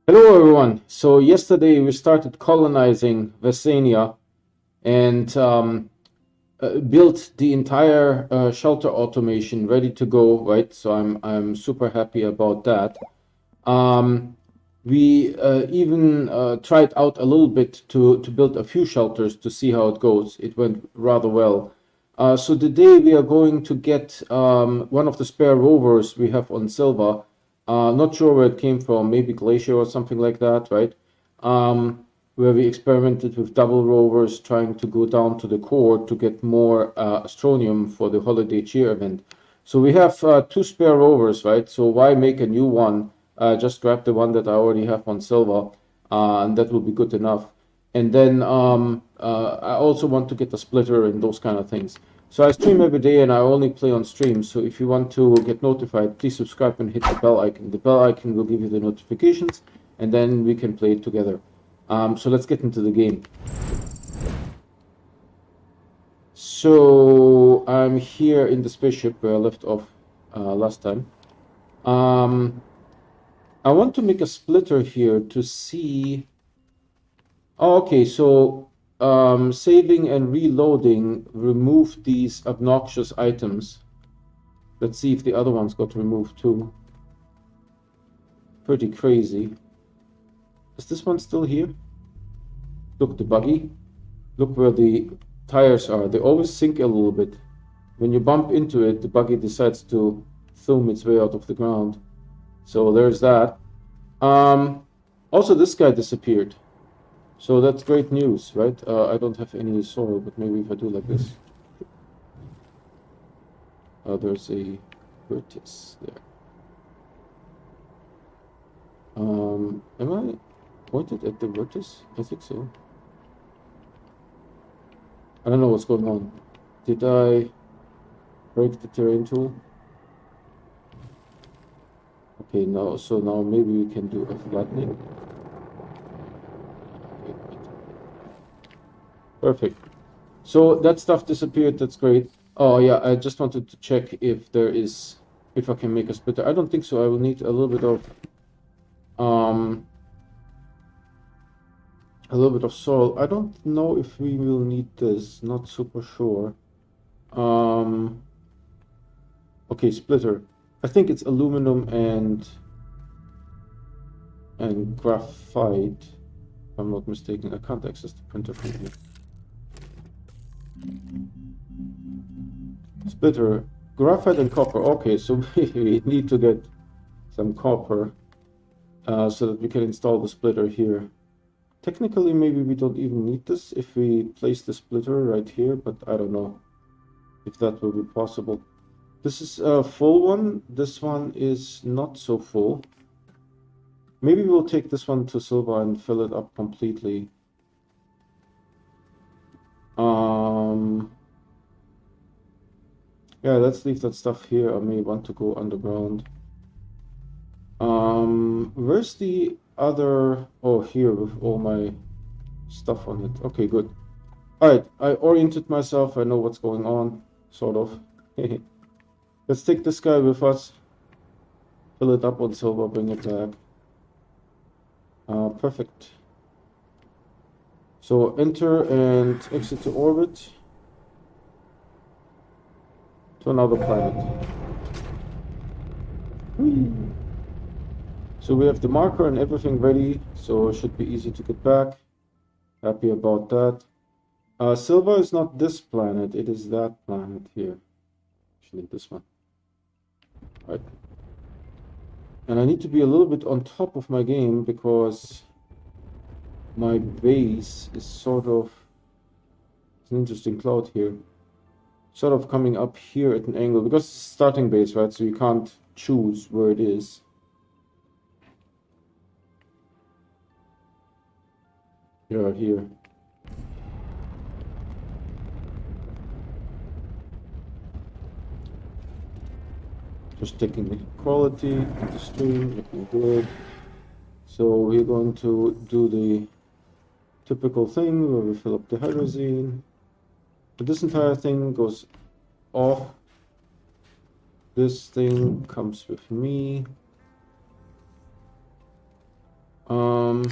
Hello everyone. So yesterday we started colonizing Vesania and built the entire shelter automation ready to go, right? So I'm super happy about that. Um, we even tried out a little bit to build a few shelters to see how it goes. It went rather well. So today we are going to get one of the spare rovers we have on Sylva. Not sure where it came from, maybe Glacier or something like that, right? Where we experimented with double rovers, trying to go down to the core to get more astronium for the holiday cheer event. So we have two spare rovers, right? So why make a new one? Just grab the one that I already have on Sylva, and that will be good enough. And then I also want to get a splitter and those kind of things. So I stream every day and I only play on stream. So if you want to get notified, please subscribe and hit the bell icon. The bell icon will give you the notifications and then we can play it together. So let's get into the game. So I'm here in the spaceship where I left off last time. Um, I want to make a splitter here to see. Oh, okay, so saving and reloading remove these obnoxious items. Let's see if the other ones got removed too. Pretty crazy. Is this one still here? Look, the buggy. Look where the tires are. They always sink a little bit. When you bump into it, the buggy decides to film its way out of the ground. So there's that. Um, Also, this guy disappeared. So that's great news, right? I don't have any soil, but maybe if I do like this. There's a vertex there. Am I pointed at the vertex? I think so. I don't know what's going on. Did I break the terrain tool? Okay, now, so now maybe we can do a flattening. Perfect. So that stuff disappeared. That's great. Oh yeah, I just wanted to check if there is, if I can make a splitter. I don't think so. I will need um, a little bit of soil. I don't know if we will need this. Not super sure. Um, okay, splitter. I think it's aluminum and graphite. If I'm not mistaken. I can't access the printer from here. Splitter, graphite and copper. Okay, so we need to get some copper so that we can install the splitter here. Technically, maybe we don't even need this if we place the splitter right here, but I don't know if that will be possible. This is a full one. This one is not so full. Maybe we'll take this one to Sylva and fill it up completely. Yeah, let's leave that stuff here. I may want to go underground. Where's the other? Oh, here with all my stuff on it. Okay, good. All right, I oriented myself. I know what's going on, sort of. Let's take this guy with us. Fill it up on Sylva, bring it back. Perfect. So enter and exit to orbit to another planet. Whee! So we have the marker and everything ready, so it should be easy to get back. Happy about that. Sylva is not this planet, it is that planet here. Actually, this one. Right. And I need to be a little bit on top of my game because my base is sort of, it's an interesting cloud here, sort of coming up here at an angle because it's starting base, right? So you can't choose where it is. Yeah, here. Just taking the quality of the stream, looking good. So we're going to do the typical thing where we fill up the hydrazine. But this entire thing goes off. This thing comes with me. Um,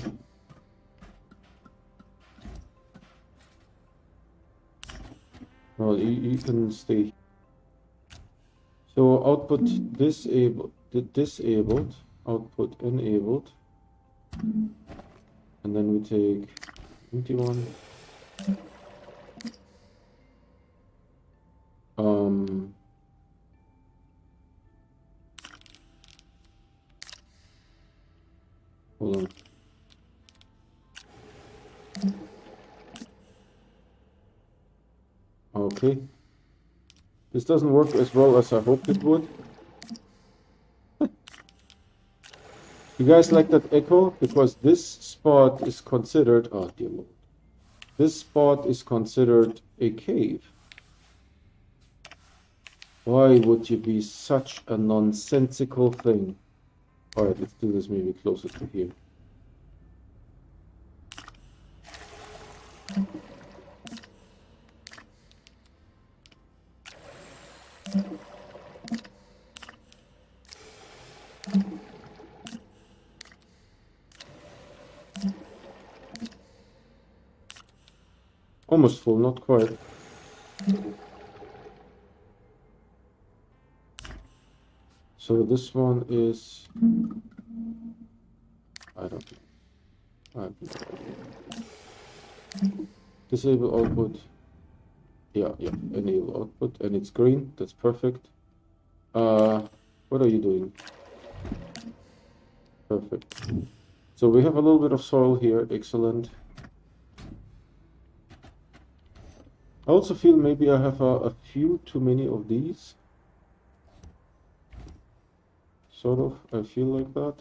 well, you can stay. So output disabled, output enabled, and then we take empty one. Hold on. Okay. This doesn't work as well as I hoped it would. You guys like that echo? Because this spot is considered, oh dear Lord. This spot is considered a cave. Why would you be such a nonsensical thing? Alright, let's do this maybe closer to here. Almost full, not quite. So this one is, I don't know. Disable output. Yeah, enable output, and it's green. That's perfect. What are you doing? Perfect. So we have a little bit of soil here. Excellent. I also feel maybe I have a few too many of these. Sort of, I feel like that.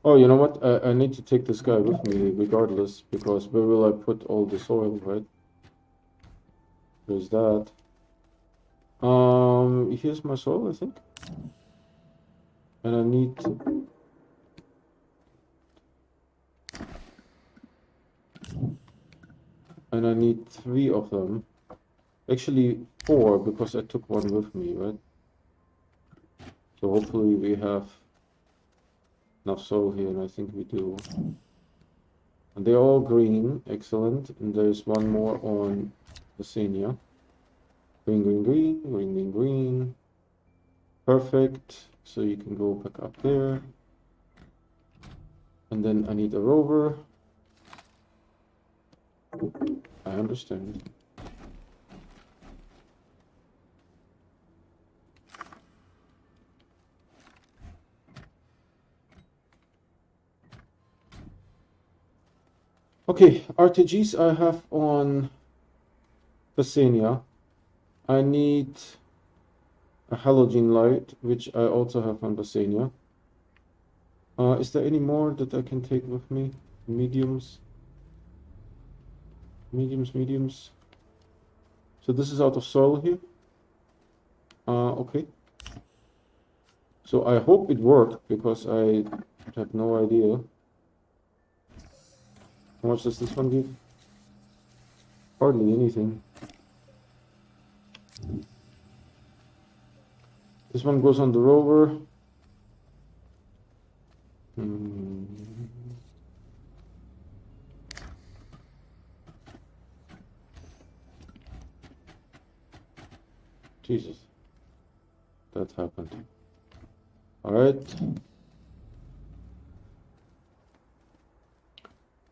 Oh, you know what? I need to take this guy with me regardless, because where will I put all the soil, right? There's that. Here's my soil, I think. And I need to... And I need 3 of them. Actually 4, because I took one with me, right? So hopefully we have enough soil here, and I think we do. And they're all green, excellent. And there's one more on Vesania. Green, green, green, green, green, green. Perfect. So you can go back up there. And then I need a rover. I understand. Okay, RTGs I have on Vesania. I need a halogen light, which I also have on Vesania. Is there any more that I can take with me? Mediums. Mediums. So this is out of soil here. Okay. So I hope it worked, because I have no idea. How much does this one give? Hardly anything. This one goes on the rover. Jesus, that happened. All right.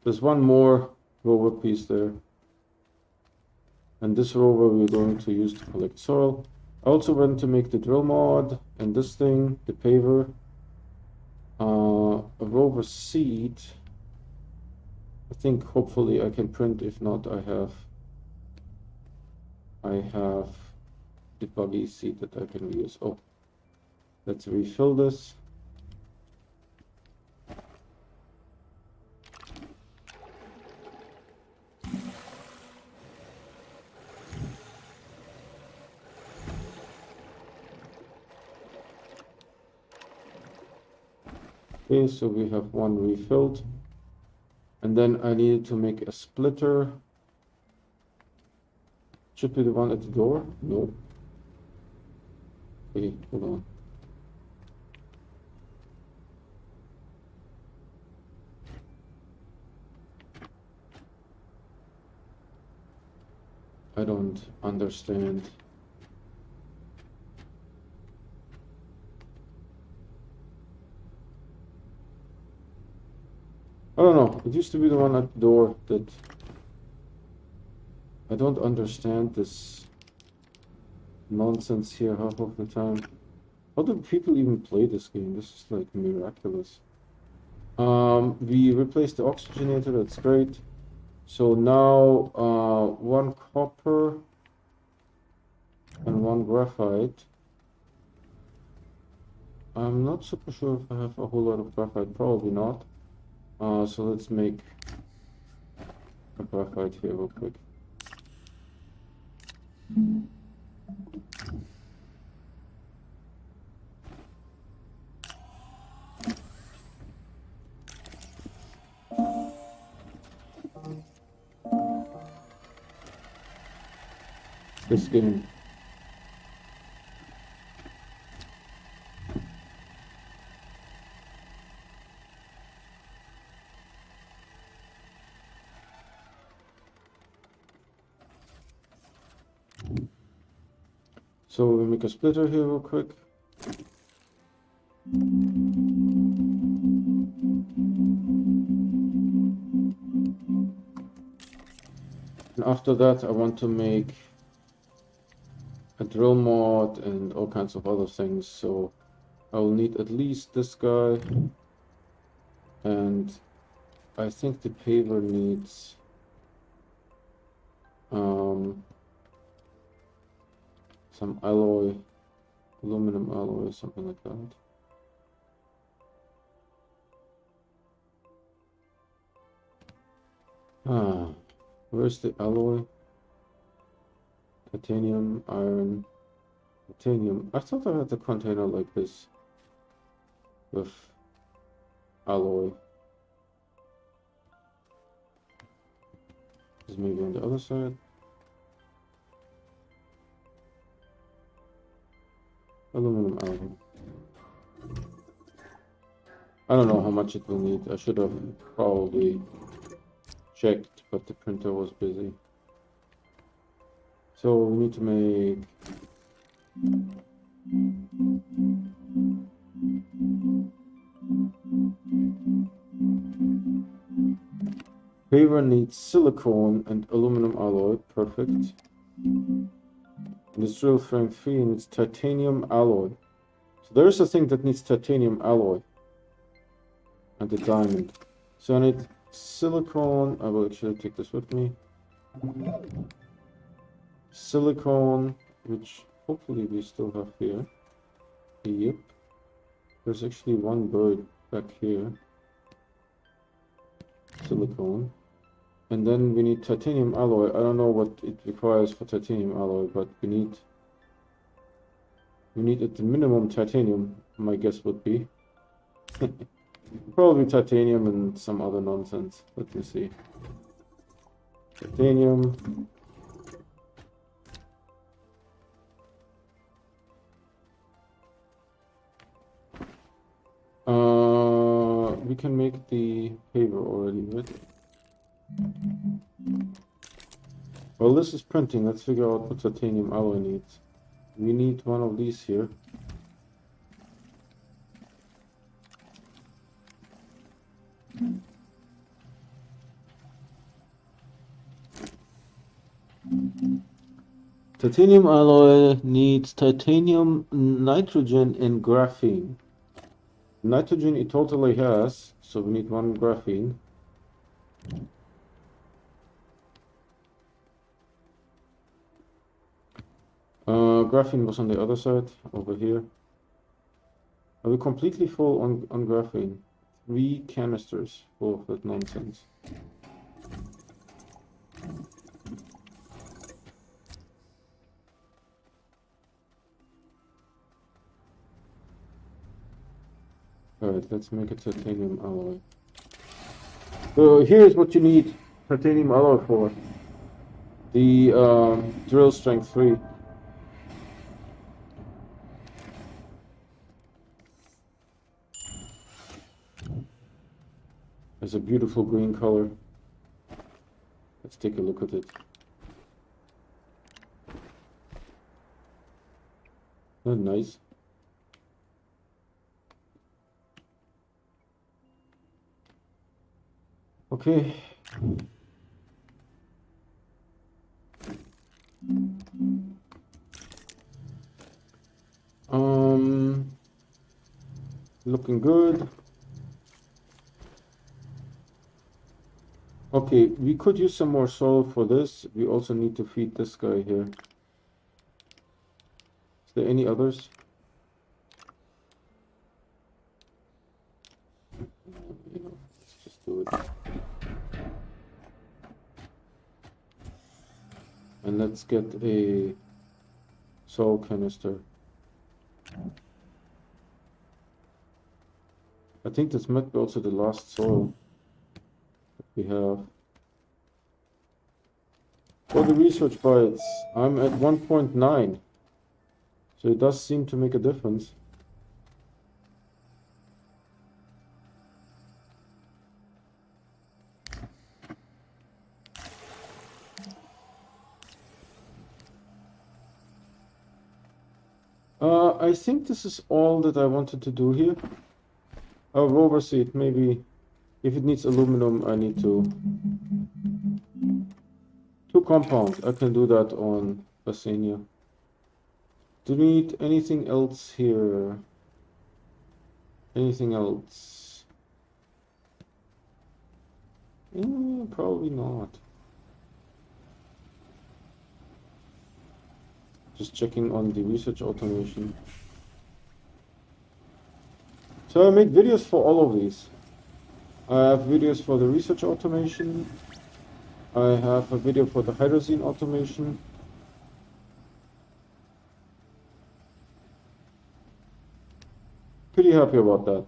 There's one more rover piece there. And this rover we're going to use to collect soil. I also want to make the drill mod and this thing, the paver. A rover seat. I think hopefully I can print. If not, I have the buggy seat that I can use. Oh, let's refill this. Okay, so we have one refilled. And then I needed to make a splitter. Should be the one at the door? No. Wait, hold on. I don't understand. I don't know. It used to be the one at the door that I don't understand this nonsense here half of the time. How do people even play this game? This is like miraculous. We replaced the oxygenator, that's great. So now one copper and one graphite. I'm not super sure if I have a whole lot of graphite, probably not. So let's make a graphite here real quick. This game. So we make a splitter here real quick. And after that, I want to make a drill mod and all kinds of other things. So I will need at least this guy, and I think the paver needs some alloy, aluminum alloy, something like that. Where's the alloy? Titanium, iron, titanium. I thought I had a container like this with alloy. Is maybe on the other side. Aluminum alloy. I don't know how much it will need. I should have probably checked, but the printer was busy. So we need to make paver needs silicone and aluminum alloy. Perfect. This drill frame 3 needs titanium alloy. So there is a thing that needs titanium alloy and a diamond. So I need silicone. I will actually take this with me. Silicone, which hopefully we still have here. Yep. There's actually one bird back here. Silicone. And then we need titanium alloy. I don't know what it requires for titanium alloy, but we need at the minimum titanium, my guess would be. Probably titanium and some other nonsense. Let me see. Titanium. We can make the paver already, right? Well, this is printing. Let's figure out what titanium alloy needs. We need one of these here. Titanium alloy needs titanium, nitrogen, and graphene. Nitrogen it totally has, so we need one graphene. Graphene was on the other side, over here. Are we completely full on graphene? 3 canisters full of that nonsense. Alright, let's make a titanium alloy. So here's what you need titanium alloy for. The drill strength 3. It's a beautiful green color. Let's take a look at it. Oh, nice. Okay. Looking good. Okay, we could use some more soil for this. We also need to feed this guy here. Is there any others? Let's just do it. And let's get a soil canister. I think this might be also the last soil that we have. For the research bites, I'm at 1.9. So it does seem to make a difference. I think this is all that I wanted to do here. Oh, rover seed, maybe if it needs aluminum, I need to 2 compounds. I can do that on Vesania. Do we need anything else here? Anything else? Probably not. Just checking on the research automation. So I make videos for all of these. I have videos for the research automation. I have a video for the hydrazine automation. Pretty happy about that.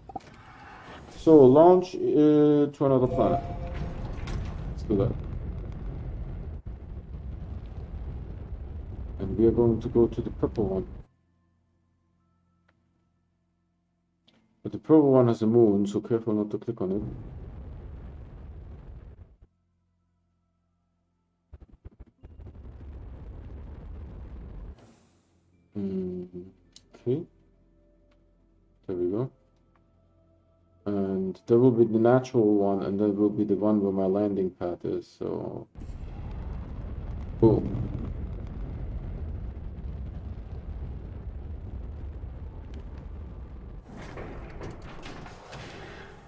So launch to another planet. Let's do that. And we are going to go to the purple one. But the purple one has a moon, so careful not to click on it. Okay. There we go. And there will be the natural one, and there will be the one where my landing pad is, so... Boom.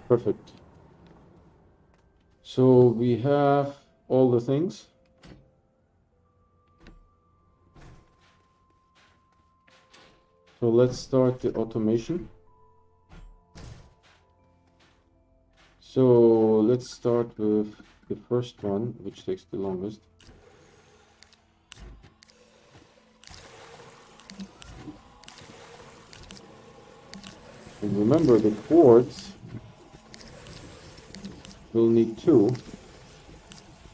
Perfect. So we have all the things. So let's start the automation. So let's start with the first one, which takes the longest. And remember, the quartz will need 2.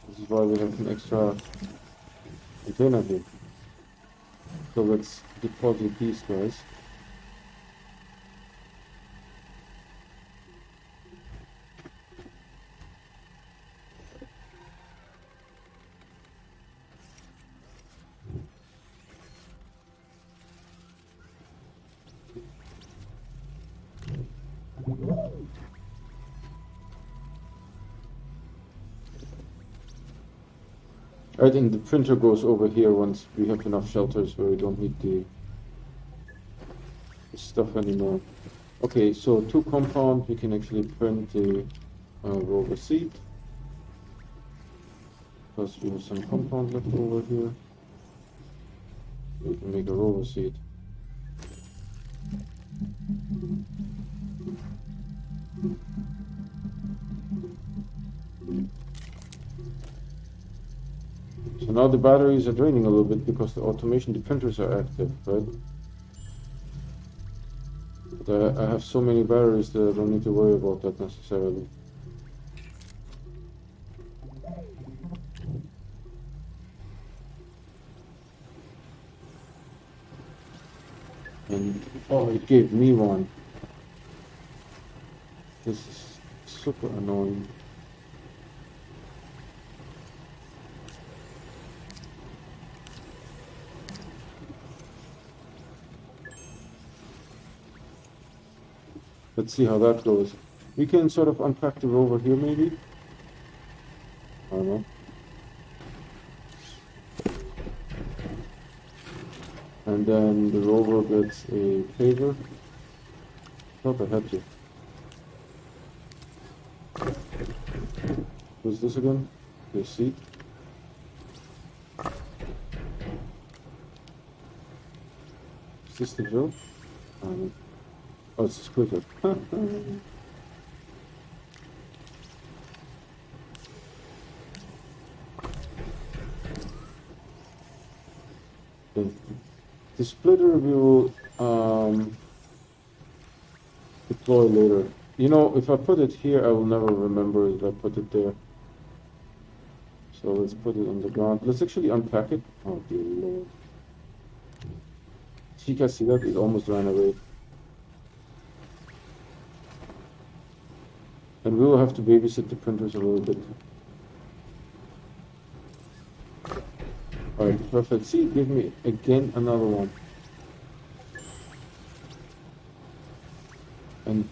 This is why we have an extra container here. So let's deposit these guys. Right, and the printer goes over here once we have enough shelters where we don't need the stuff anymore. Okay, so 2 compound, we can actually print the rover seed. Plus we have some compound left over here. We can make a rover seed. So now the batteries are draining a little bit because the automation, the printers are active, right? But I have so many batteries that I don't need to worry about that necessarily. And oh, it gave me one. This is super annoying. Let's see how that goes. We can sort of unpack the rover here, maybe. I don't know. And then the rover gets a favor. Thought I had to. What's this again? The seat. Is this the drill? Oh, it's a splitter. The splitter we will deploy later. You know, if I put it here, I will never remember that I put it there. So let's put it on the ground. Let's actually unpack it. Oh dear Lord. You can see that it almost ran away. And we will have to babysit the printers a little bit. Alright, perfect. See, give me again another one. And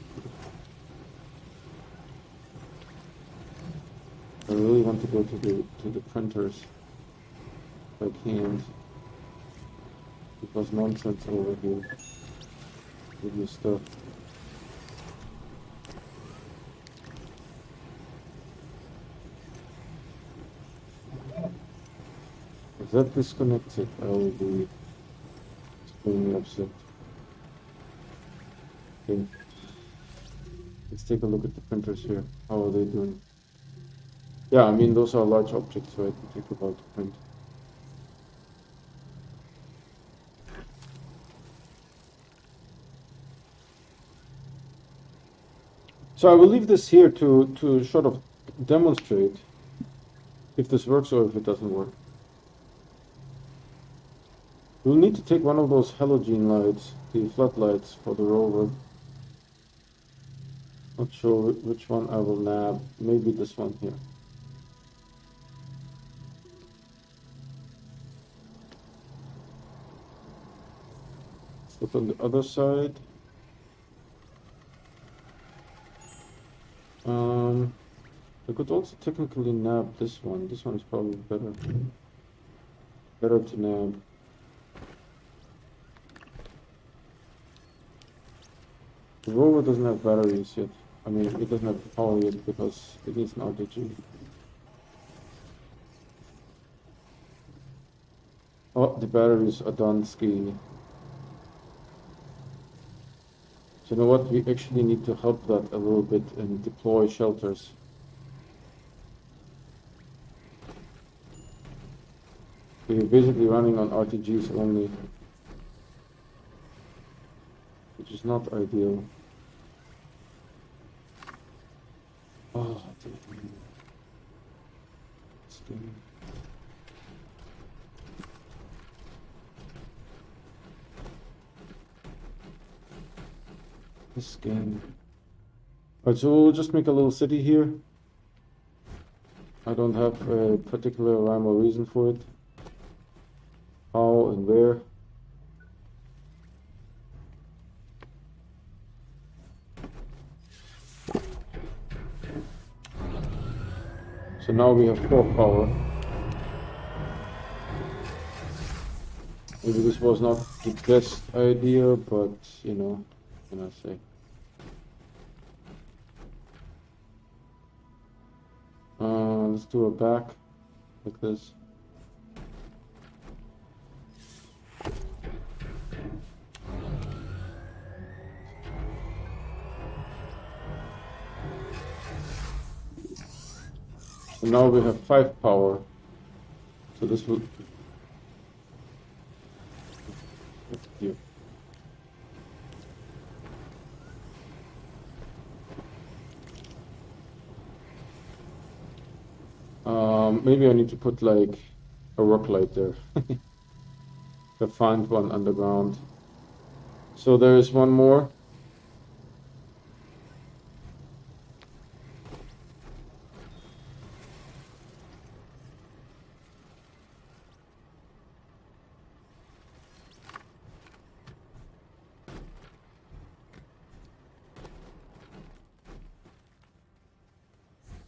I really want to go to the printers if I can't. Because nonsense over here with your stuff. If that disconnects it, I will be extremely upset. Okay. Let's take a look at the printers here. How are they doing? Yeah, I mean, those are large objects, right? To take about to print. So I will leave this here to sort of demonstrate if this works or if it doesn't work. We'll need to take one of those halogen lights, the floodlights for the rover. Not sure which one I will nab. Maybe this one here. Look on the other side. I could also technically nab this one. This one is probably better. Better to nab. The rover doesn't have batteries yet. I mean, it doesn't have power yet because it needs an RTG. Oh, the batteries are done skiing. So you know what? We actually need to help that a little bit and deploy shelters. We're basically running on RTGs only, which is not ideal. Oh, this game. Alright, so we'll just make a little city here. I don't have a particular rhyme or reason for it. How and where. So now we have 4 power. Maybe this was not the best idea, but you know, what can I say? Let's do a back like this. So now we have 5 power. So this will here. Maybe I need to put like a rock light there. I find one underground. So there is one more.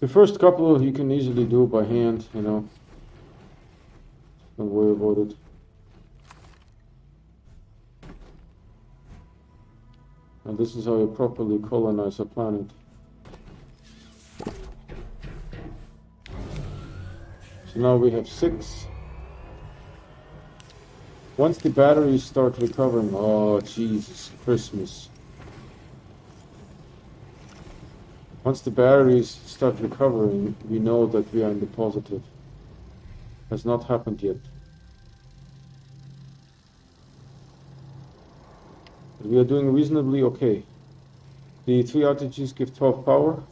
The first couple you can easily do by hand, you know. Don't worry about it. And this is how you properly colonize a planet. So now we have 6. Once the batteries start recovering, oh Jesus Christmas. Once the batteries start recovering, we know that we are in the positive. Has not happened yet. But we are doing reasonably okay. The 3 RTGs give 12 power,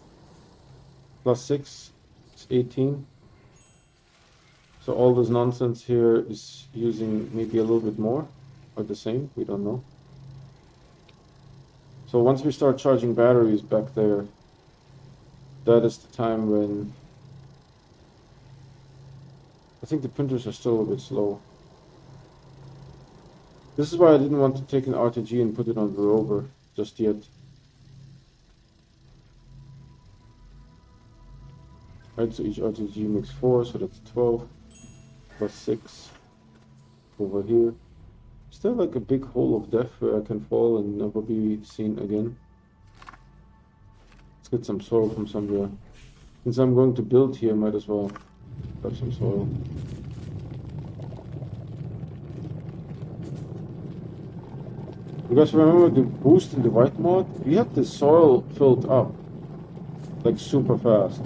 plus 6, it's 18. So all this nonsense here is using maybe a little bit more, or the same, we don't know. So once we start charging batteries back there, that is the time when I think the printers are still a bit slow. This is why I didn't want to take an RTG and put it on the rover just yet. Right, so each RTG makes 4, so that's 12, plus 6 over here. Is there like a big hole of death where I can fall and never be seen again? Let's get some soil from somewhere. Since I'm going to build here, might as well grab some soil. You guys remember the boost in the white mod? We had the soil filled up like super fast.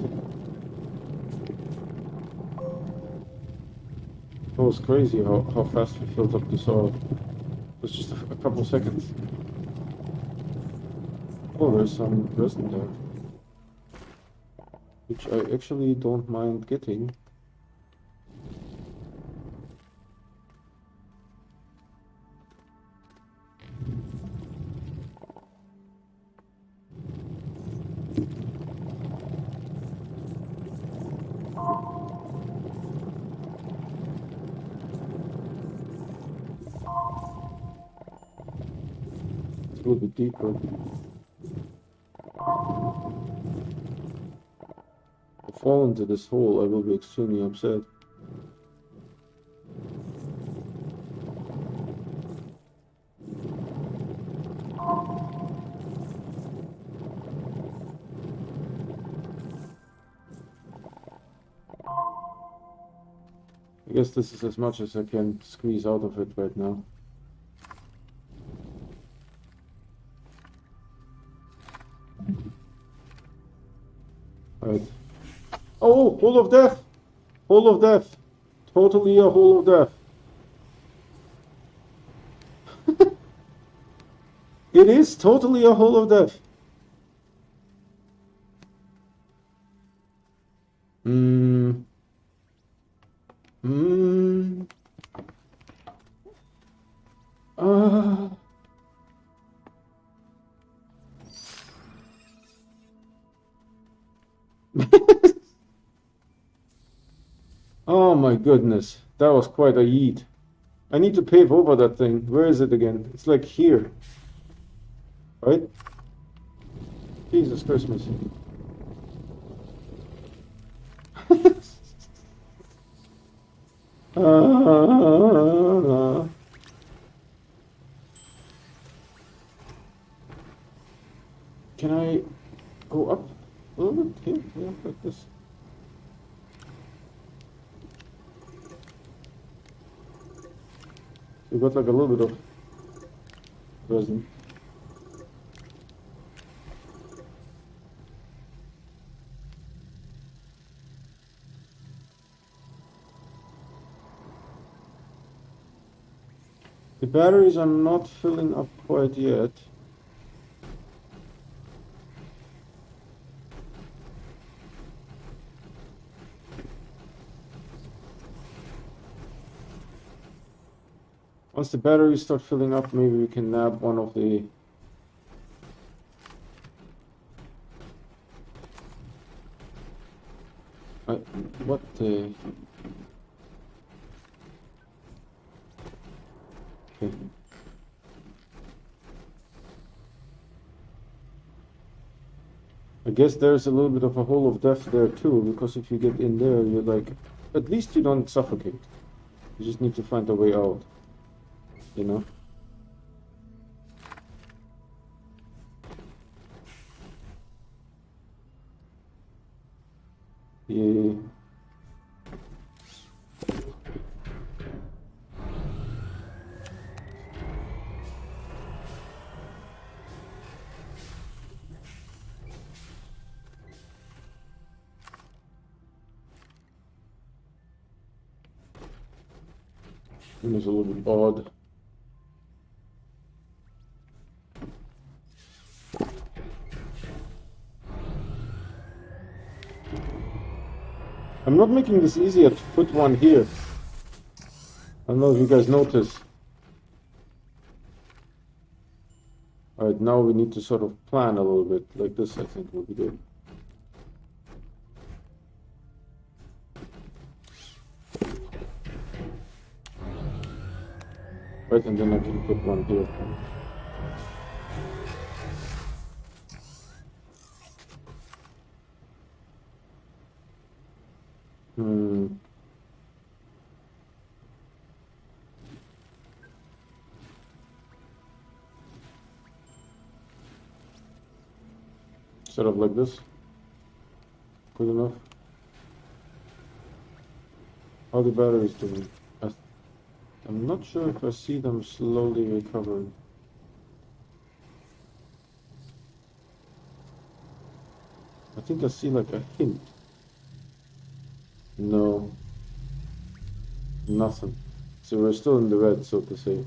It was crazy how fast we filled up the soil. It was just a couple seconds. Oh, there's some resin there, which I actually don't mind getting. It's a little bit deeper. If I fall into this hole, I will be extremely upset. I guess this is as much as I can squeeze out of it right now. Right. Oh, hole of death! Hole of death! Totally a hole of death. It is totally a hole of death. Hmm. Hmm. Ah. Oh my goodness, that was quite a yeet. I need to pave over that thing. Where is it again? It's like here. Right? Jesus Christmas. Ah. Can I go up a little bit here? Yeah, like this. We got like a little bit of resin. The batteries are not filling up quite yet. Once the batteries start filling up, maybe we can nab one of the... what the... Okay. I guess there's a little bit of a hole of death there too, because if you get in there, you're like, at least you don't suffocate. You just need to find a way out, you know? Yeah. It was a little bit odd. I'm not making this easier to put one here. I don't know if you guys notice. Alright, now we need to sort of plan a little bit. Like this, I think will be good. Right, and then I can put one here. Set up like this. Good enough. How the batteries doing? I'm not sure if I see them slowly recovering. I think I see like a hint. No. Nothing. So we're still in the red, so to say.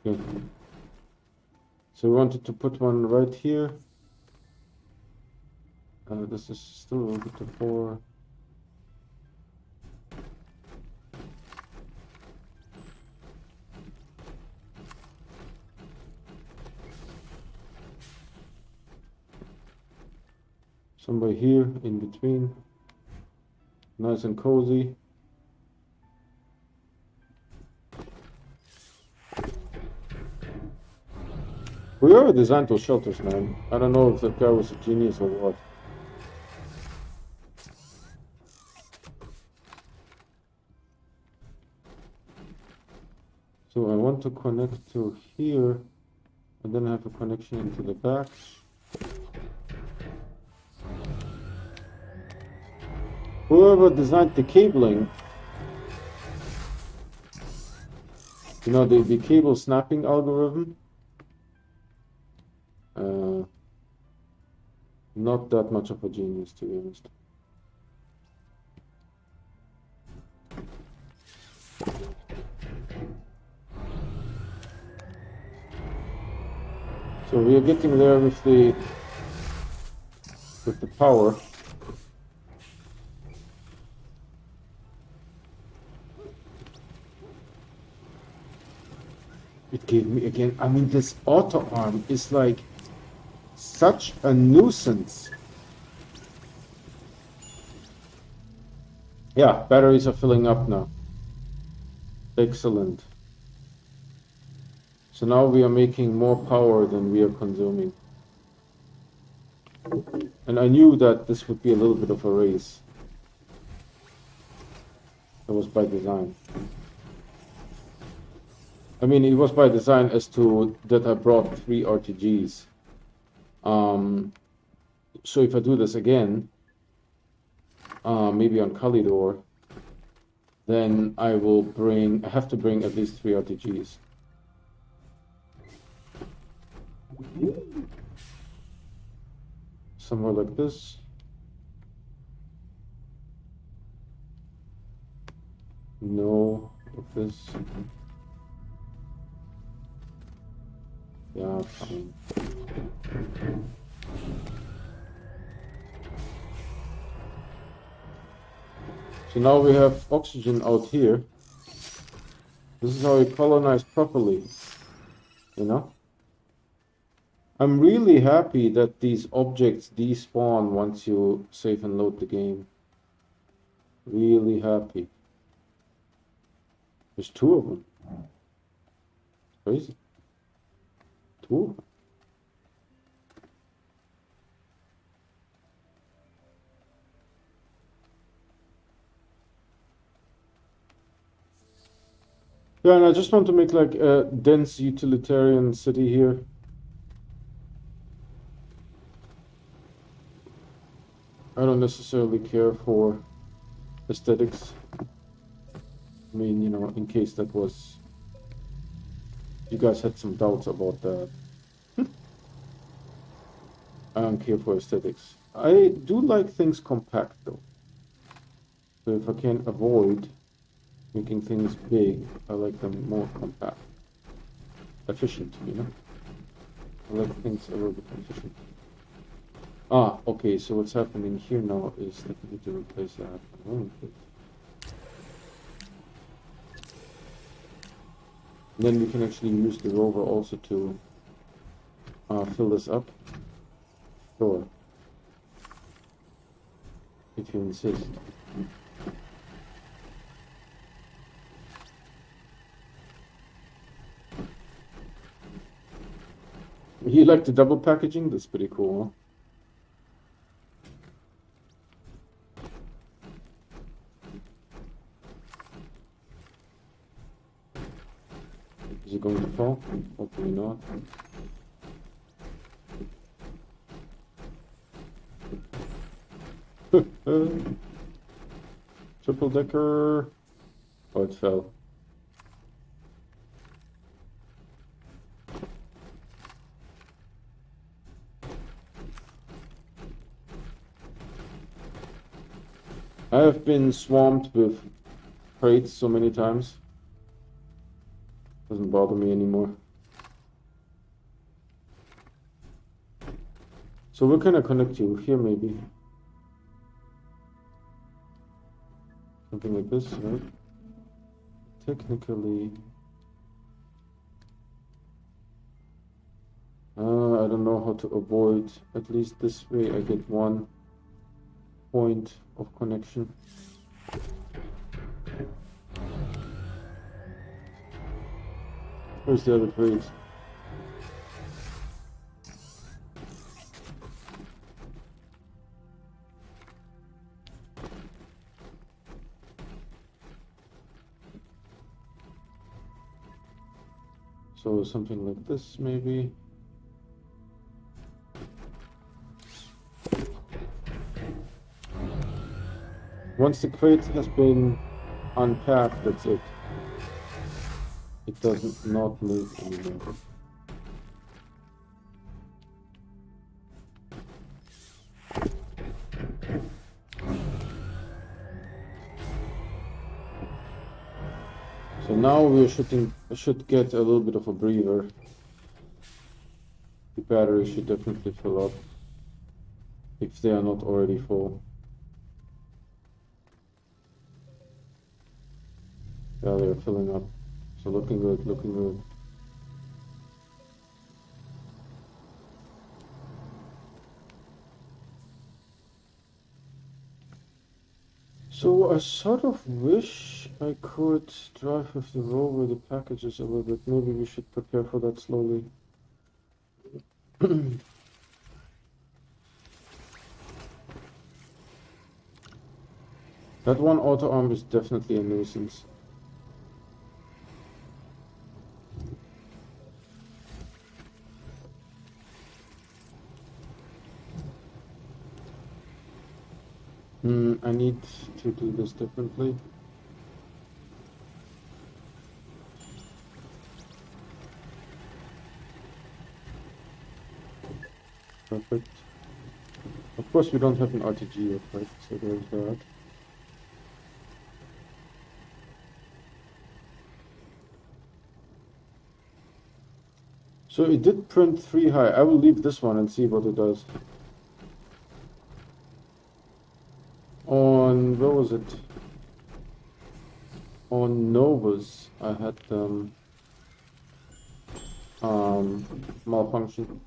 Okay. So we wanted to put one right here. This is still a little bit of 4. Somewhere here in between. Nice and cozy. We are designed those shelters, man. I don't know if the guy was a genius or what. So I want to connect to here, and then I have a connection into the back. Whoever designed the cabling, you know, the cable snapping algorithm, not that much of a genius, to be honest. So we are getting there with the power. It gave me again. I mean, this auto arm is like such a nuisance. Yeah, batteries are filling up now. Excellent. So now we are making more power than we are consuming. And I knew that this would be a little bit of a race. That was by design. I mean, it was by design as to that I brought 3 RTGs. So if I do this again, maybe on Kalidor, then I have to bring at least 3 RTGs. Somewhere like this. No, like this. Yeah, fine. So now we have oxygen out here. This is how we colonize properly, you know? I'm really happy that these objects despawn once you save and load the game. Really happy. There's two of them. Crazy. Two of them. Yeah, and I just want to make like a dense utilitarian city here. I don't necessarily care for aesthetics. I mean, you know, in case that was, you guys had some doubts about that. I don't care for aesthetics. I do like things compact though. So if I can avoid making things big, I like them more compact. Efficient, you know? I like things a little bit efficient. Ah, okay, so what's happening here now is that we need to replace that. And then we can actually use the rover also to fill this up. Sure. If you insist. You like the double packaging? That's pretty cool, huh? Is it going to fall? Hopefully not. Triple decker. Oh, it fell. I have been swamped with crates so many times. Doesn't bother me anymore. So where can I connect you? Here maybe. Something like this, right? Technically. I don't know how to avoid. At least this way I get one point of connection. Where's the other crate? So something like this maybe. Once the crate has been unpacked, that's it. It doesn't not move anymore. So now we should get a little bit of a breather. The battery should definitely fill up if they are not already full. Yeah, they're filling up. So looking good, looking good. So I sort of wish I could drive with the rover the packages a little bit. Maybe we should prepare for that slowly. That one auto arm is definitely a nuisance. I need to do this differently. Perfect. Of course, we don't have an RTG yet, right? So there's that. So it did print 3 high. I will leave this one and see what it does. On, where was it? On Novas, I had them malfunction.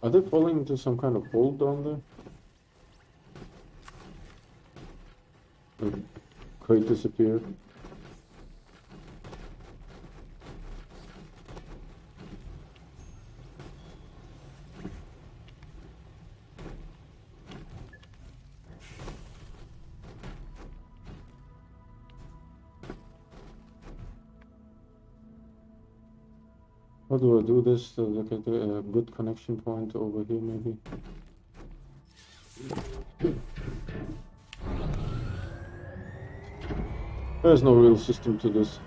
Are they falling into some kind of hole down there? Crate disappeared. How do I do this to look at a good connection point over here, maybe? There's no real system to this.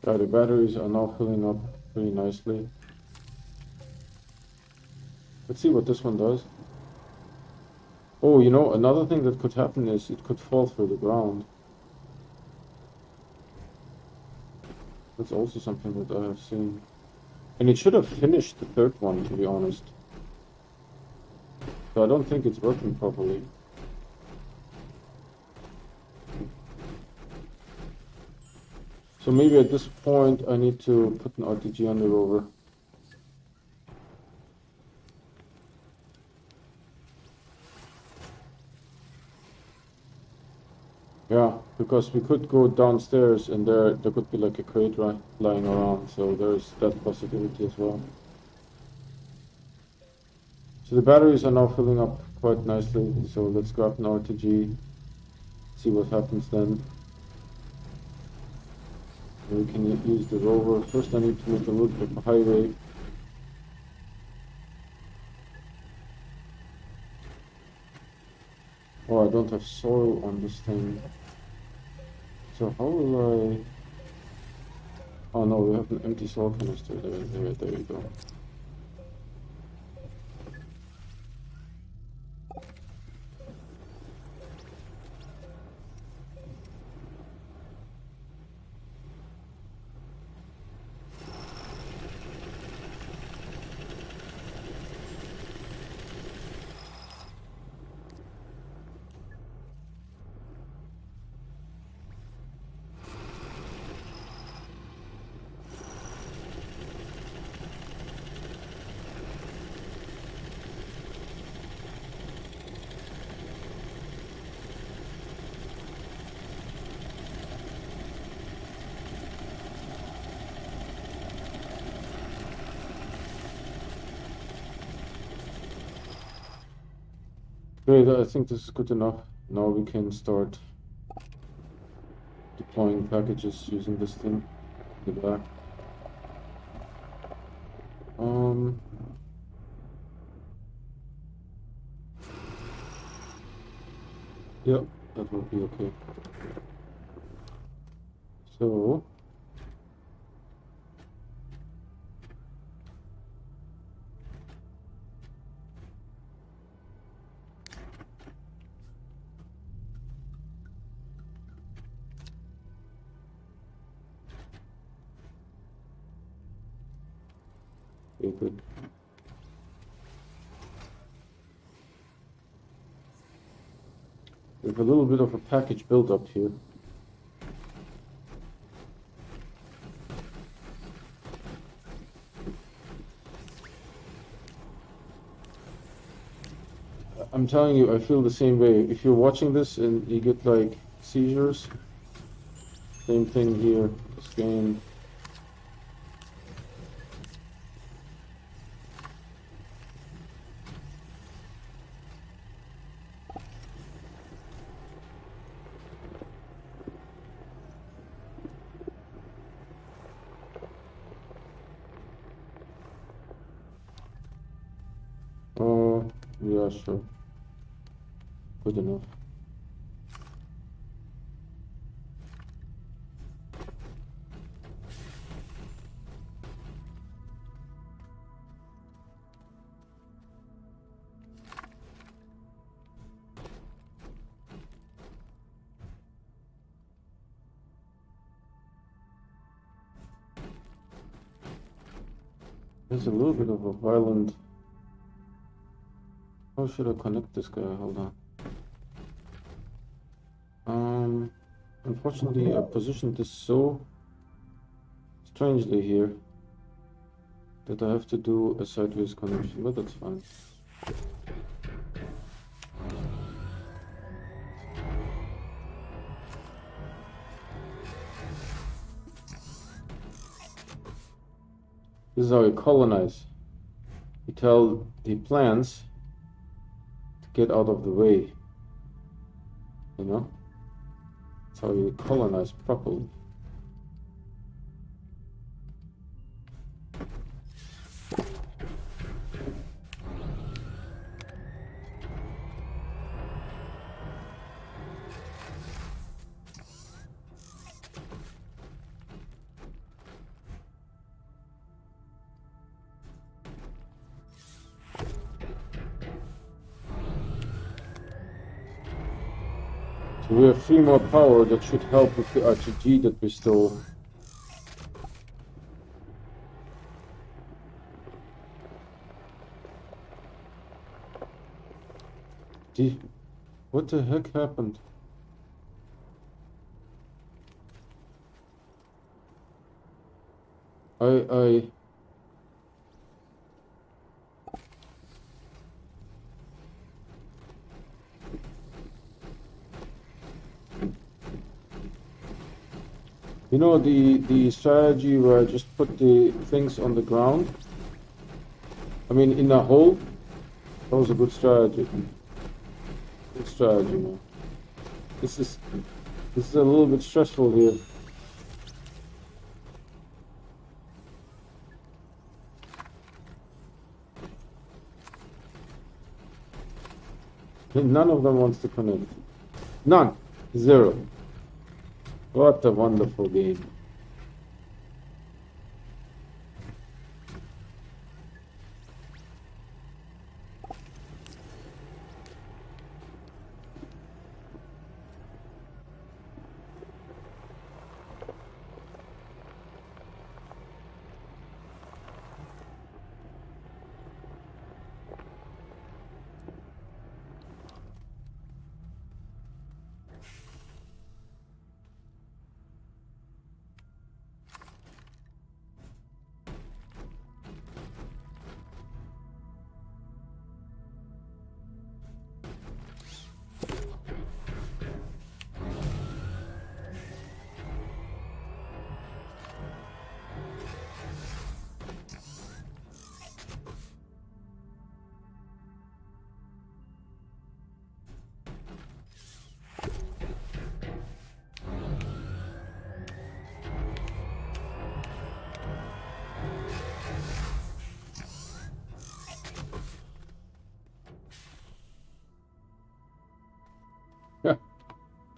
Yeah, the batteries are now filling up pretty nicely. Let's see what this one does. Oh, you know, another thing that could happen is it could fall through the ground. That's also something that I have seen. And it should have finished the third one, to be honest. So I don't think it's working properly. So maybe at this point I need to put an RTG on the rover. Yeah, because we could go downstairs and there could be like a crate lying around, so there's that possibility as well. So the batteries are now filling up quite nicely, so let's grab an RTG, see what happens then. We can use the rover. First I need to make a little bit of a highway. Oh, I don't have soil on this thing. So how will I... Oh no, we have an empty soil canister. There you go. Great, I think this is good enough. Now we can start deploying packages using this thing in the back. Yep, that will be okay. So okay, good. We have a little bit of a package build up here. I'm telling you, I feel the same way. If you're watching this and you get like seizures, same thing here. This game. Oh, yeah, sure. Good enough. There's a little bit of a violent. How should I connect this guy? Hold on. Unfortunately, I positioned this so strangely here that I have to do a sideways connection, but that's fine. This is how you colonize. You tell the plants to get out of the way. You know? That's how you colonize properly. So we have 3 more power that should help with the RTG that we stole. What the heck happened? I You know the strategy where I just put the things on the ground? I mean in a hole? That was a good strategy. Good strategy, man. This is a little bit stressful here. None of them wants to connect. None. 0. What a wonderful game.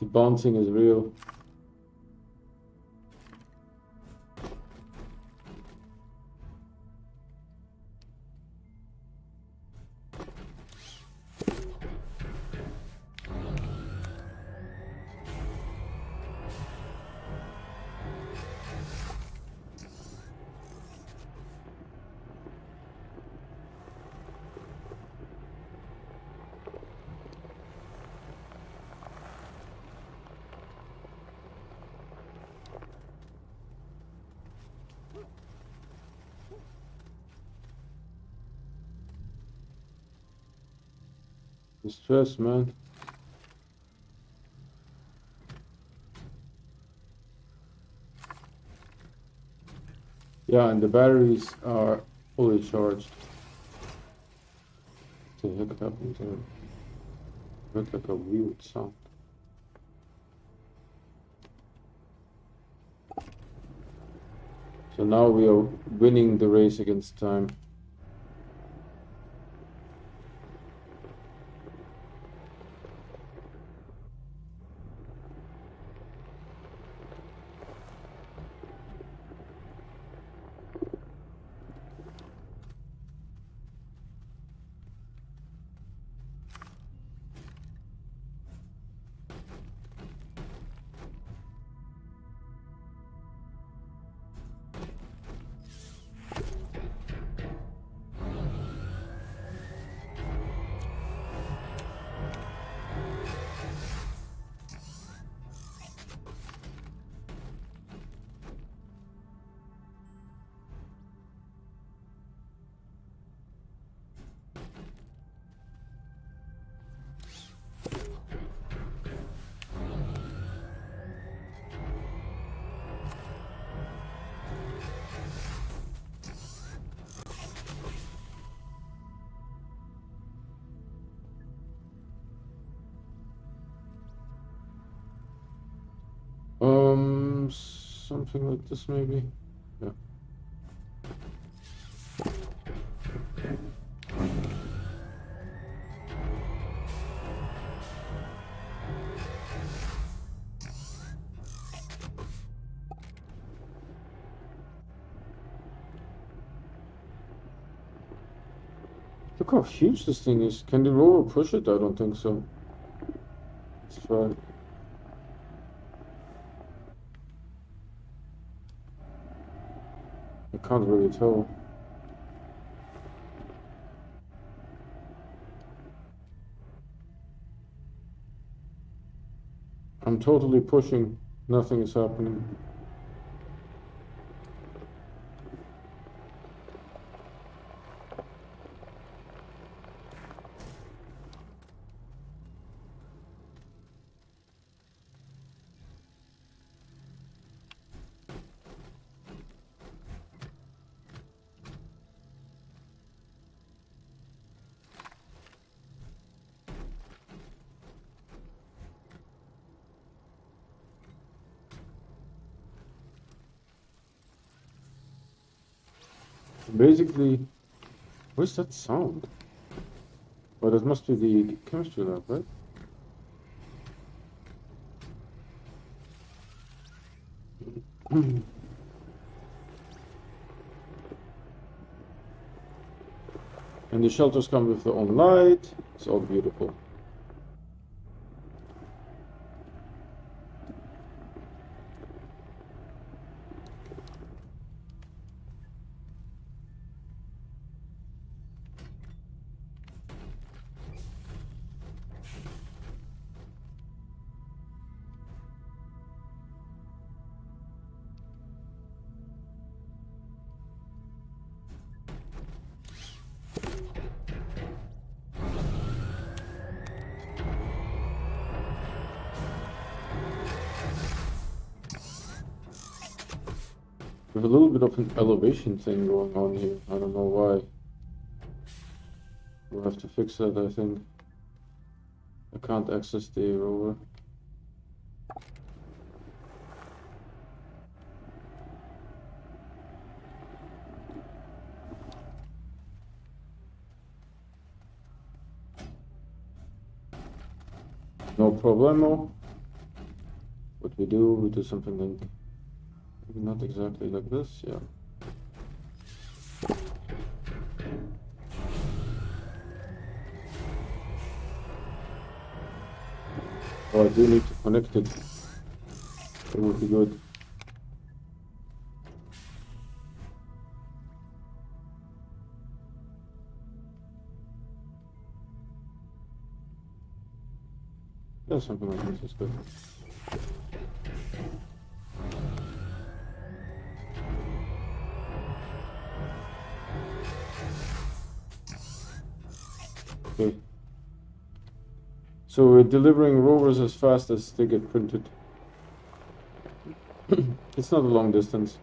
The bouncing is real. The stress, man. Yeah, and the batteries are fully charged. What the heck happened there? Heard like a weird sound. So now we are winning the race against time. Something like this maybe. Yeah. Look how huge this thing is. Can the rover push it? I don't think so. Let's try. I can't really tell. I'm totally pushing. Nothing is happening. Basically, where's that sound? Oh, that must be the chemistry lab, right? And the shelters come with their own light. It's all beautiful. There's a little bit of an elevation thing going on here. I don't know why. We'll have to fix that, I think. I can't access the rover. No problemo. What we do something like, not exactly like this, yeah. Oh, I do need to connect it. It would be good. Yeah, something like this is good. Okay. So we're delivering rovers as fast as they get printed. It's not a long distance.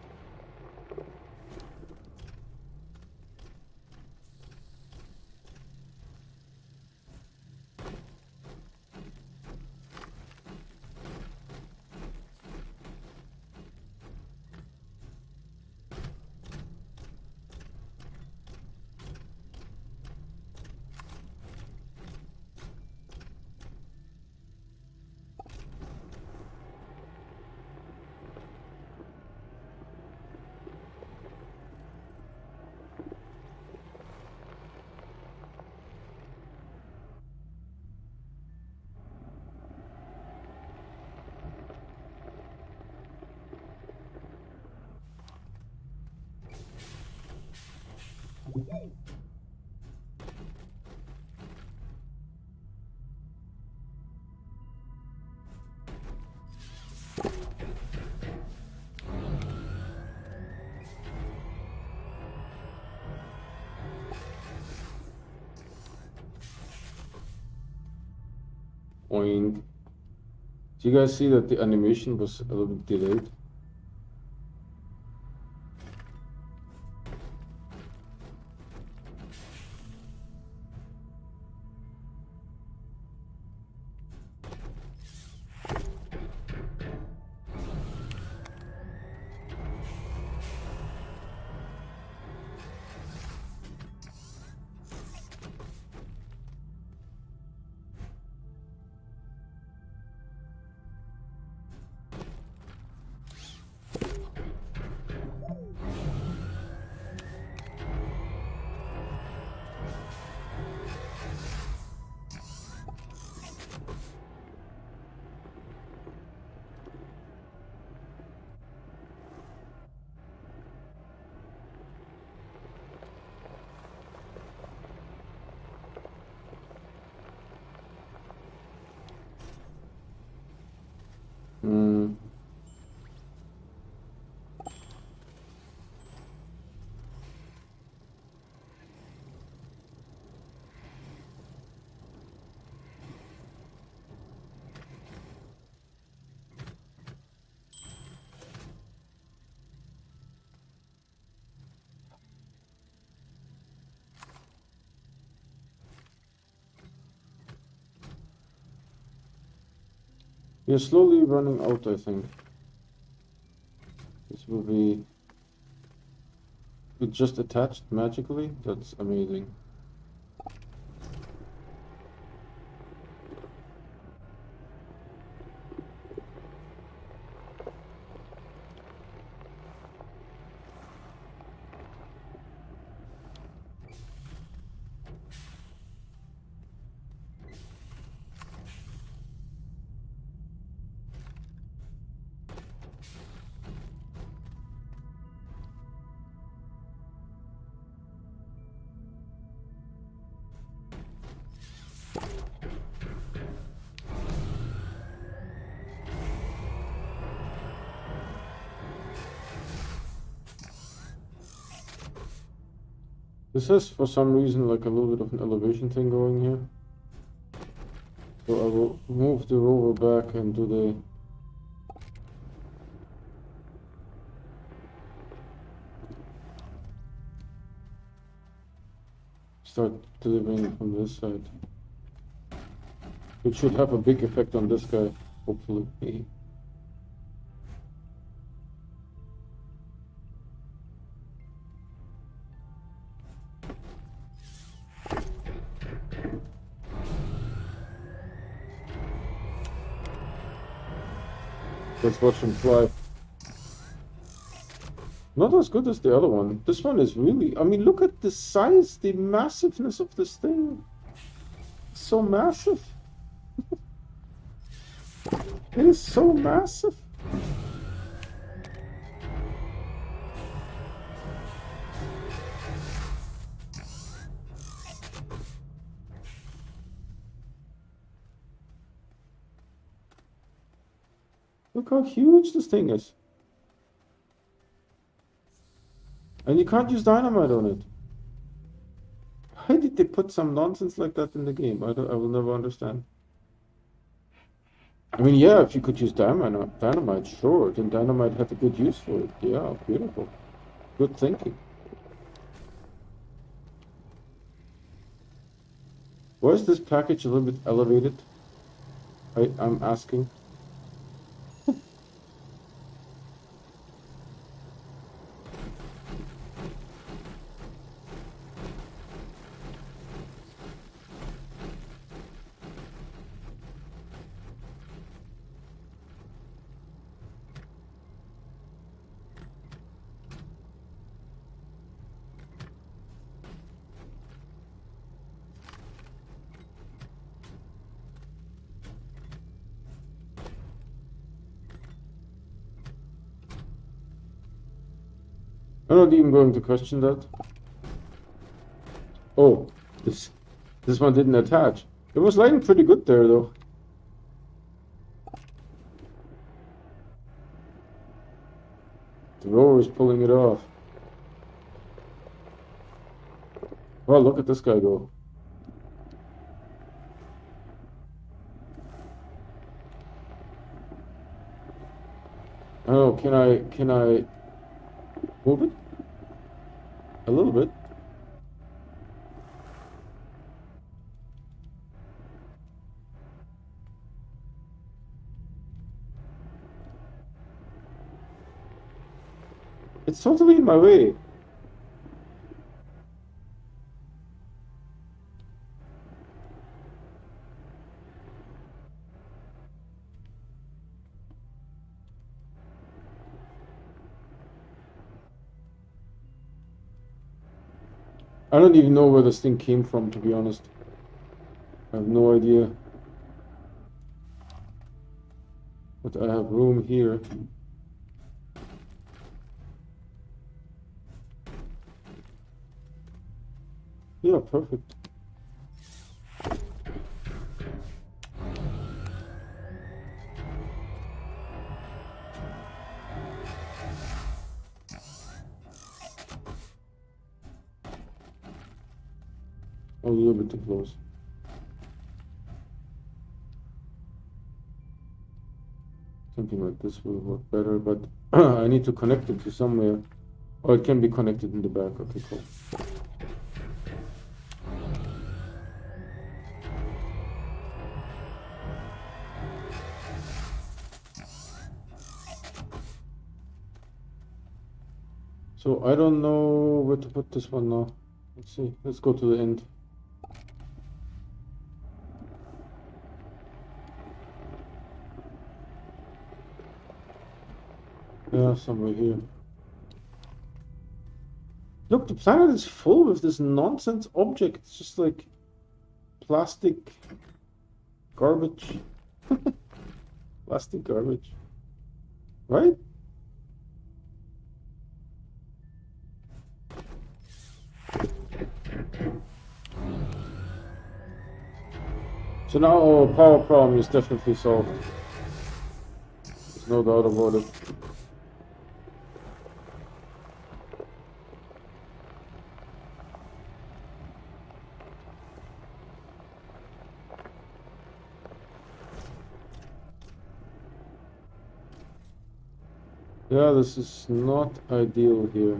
Oink. Do you guys see that the animation was a little bit delayed? Hmm. We're slowly running out, I think. This will be... It just attached magically? That's amazing. This has, for some reason, like a little bit of an elevation thing going here. So I will move the rover back and do the... Start delivering from this side. It should have a big effect on this guy, hopefully. Let's watch him fly. Not as good as the other one. This one is really... I mean, look at the size, the massiveness of this thing. It's so massive. It is so massive. Look how huge this thing is. And you can't use dynamite on it. Why did they put some nonsense like that in the game? I will never understand. I mean, yeah, if you could use dynamite, sure. Then dynamite had a good use for it. Yeah, beautiful. Good thinking. Why is this package a little bit elevated? I'm asking. I'm not even going to question that. Oh, this one didn't attach. It was lighting pretty good there, though. The rover is pulling it off. Well, look at this guy go. Oh, can I move it? A little bit. It's totally in my way. I don't even know where this thing came from, to be honest. I have no idea. But I have room here. Yeah, perfect. A little bit too close. Something like this will work better, but I need to connect it to somewhere. Oh, it can be connected in the back. Okay, cool. So I don't know where to put this one now. Let's see. Let's go to the end. Yeah, somewhere here. Look, the planet is full with this nonsense object. It's just like plastic garbage. Plastic garbage. Right? So now our power problem is definitely solved. There's no doubt about it. Yeah, this is not ideal here.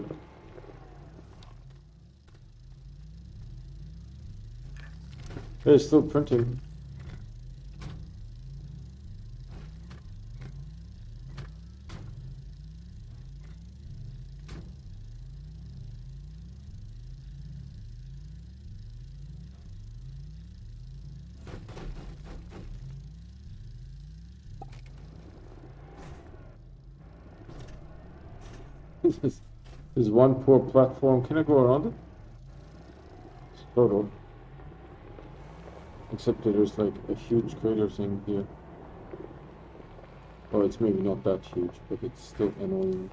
Hey, it's still printing. This is one poor platform. Can I go around it? It's total. Except that there's like a huge crater thing here. Oh, it's maybe not that huge, but it's still annoying.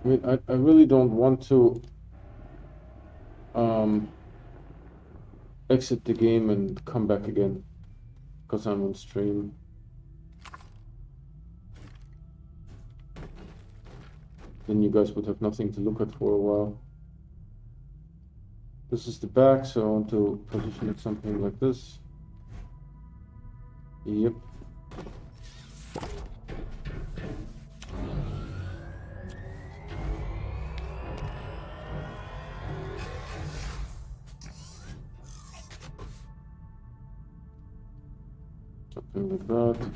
I mean, I really don't want to um, exit the game and come back again because I'm on stream. Then you guys would have nothing to look at for a while. This is the back, so I want to position it something like this. Yep. Something like that.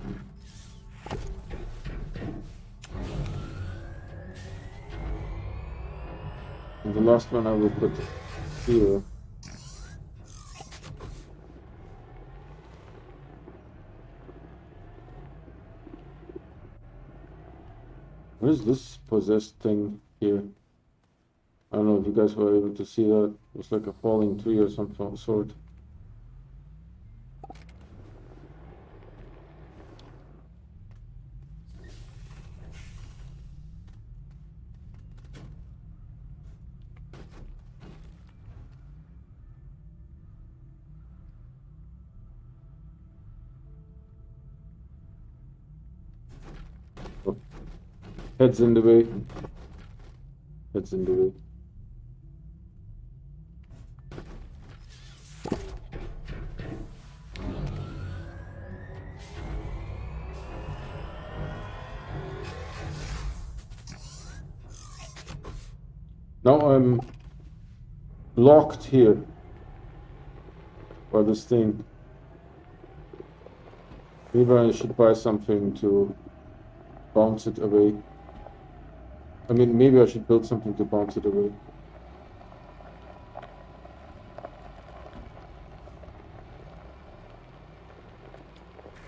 And the last one I will put here. What is this possessed thing here? I don't know if you guys were able to see that. It was like a falling tree or some sort. Oh. Head's in the way. Head's in the way. Now I'm blocked here by this thing. Maybe I should buy something to bounce it away. I mean, maybe I should build something to bounce it away.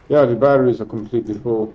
Yeah, the batteries are completely full.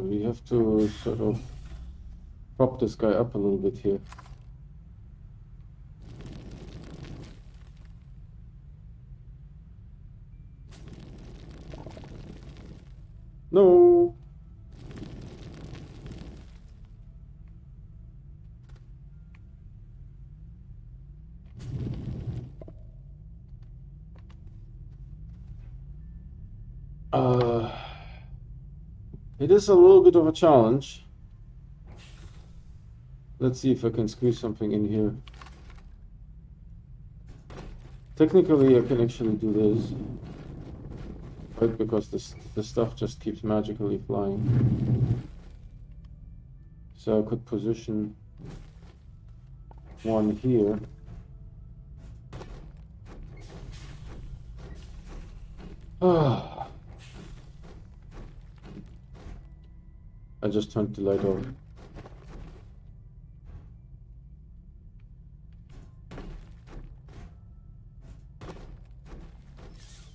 We have to sort of prop this guy up a little bit here. No. It is a little bit of a challenge. Let's see if I can squeeze something in here. Technically, I can actually do this, right? Because the stuff just keeps magically flying. So I could position one here. Ah. I just turned the light off.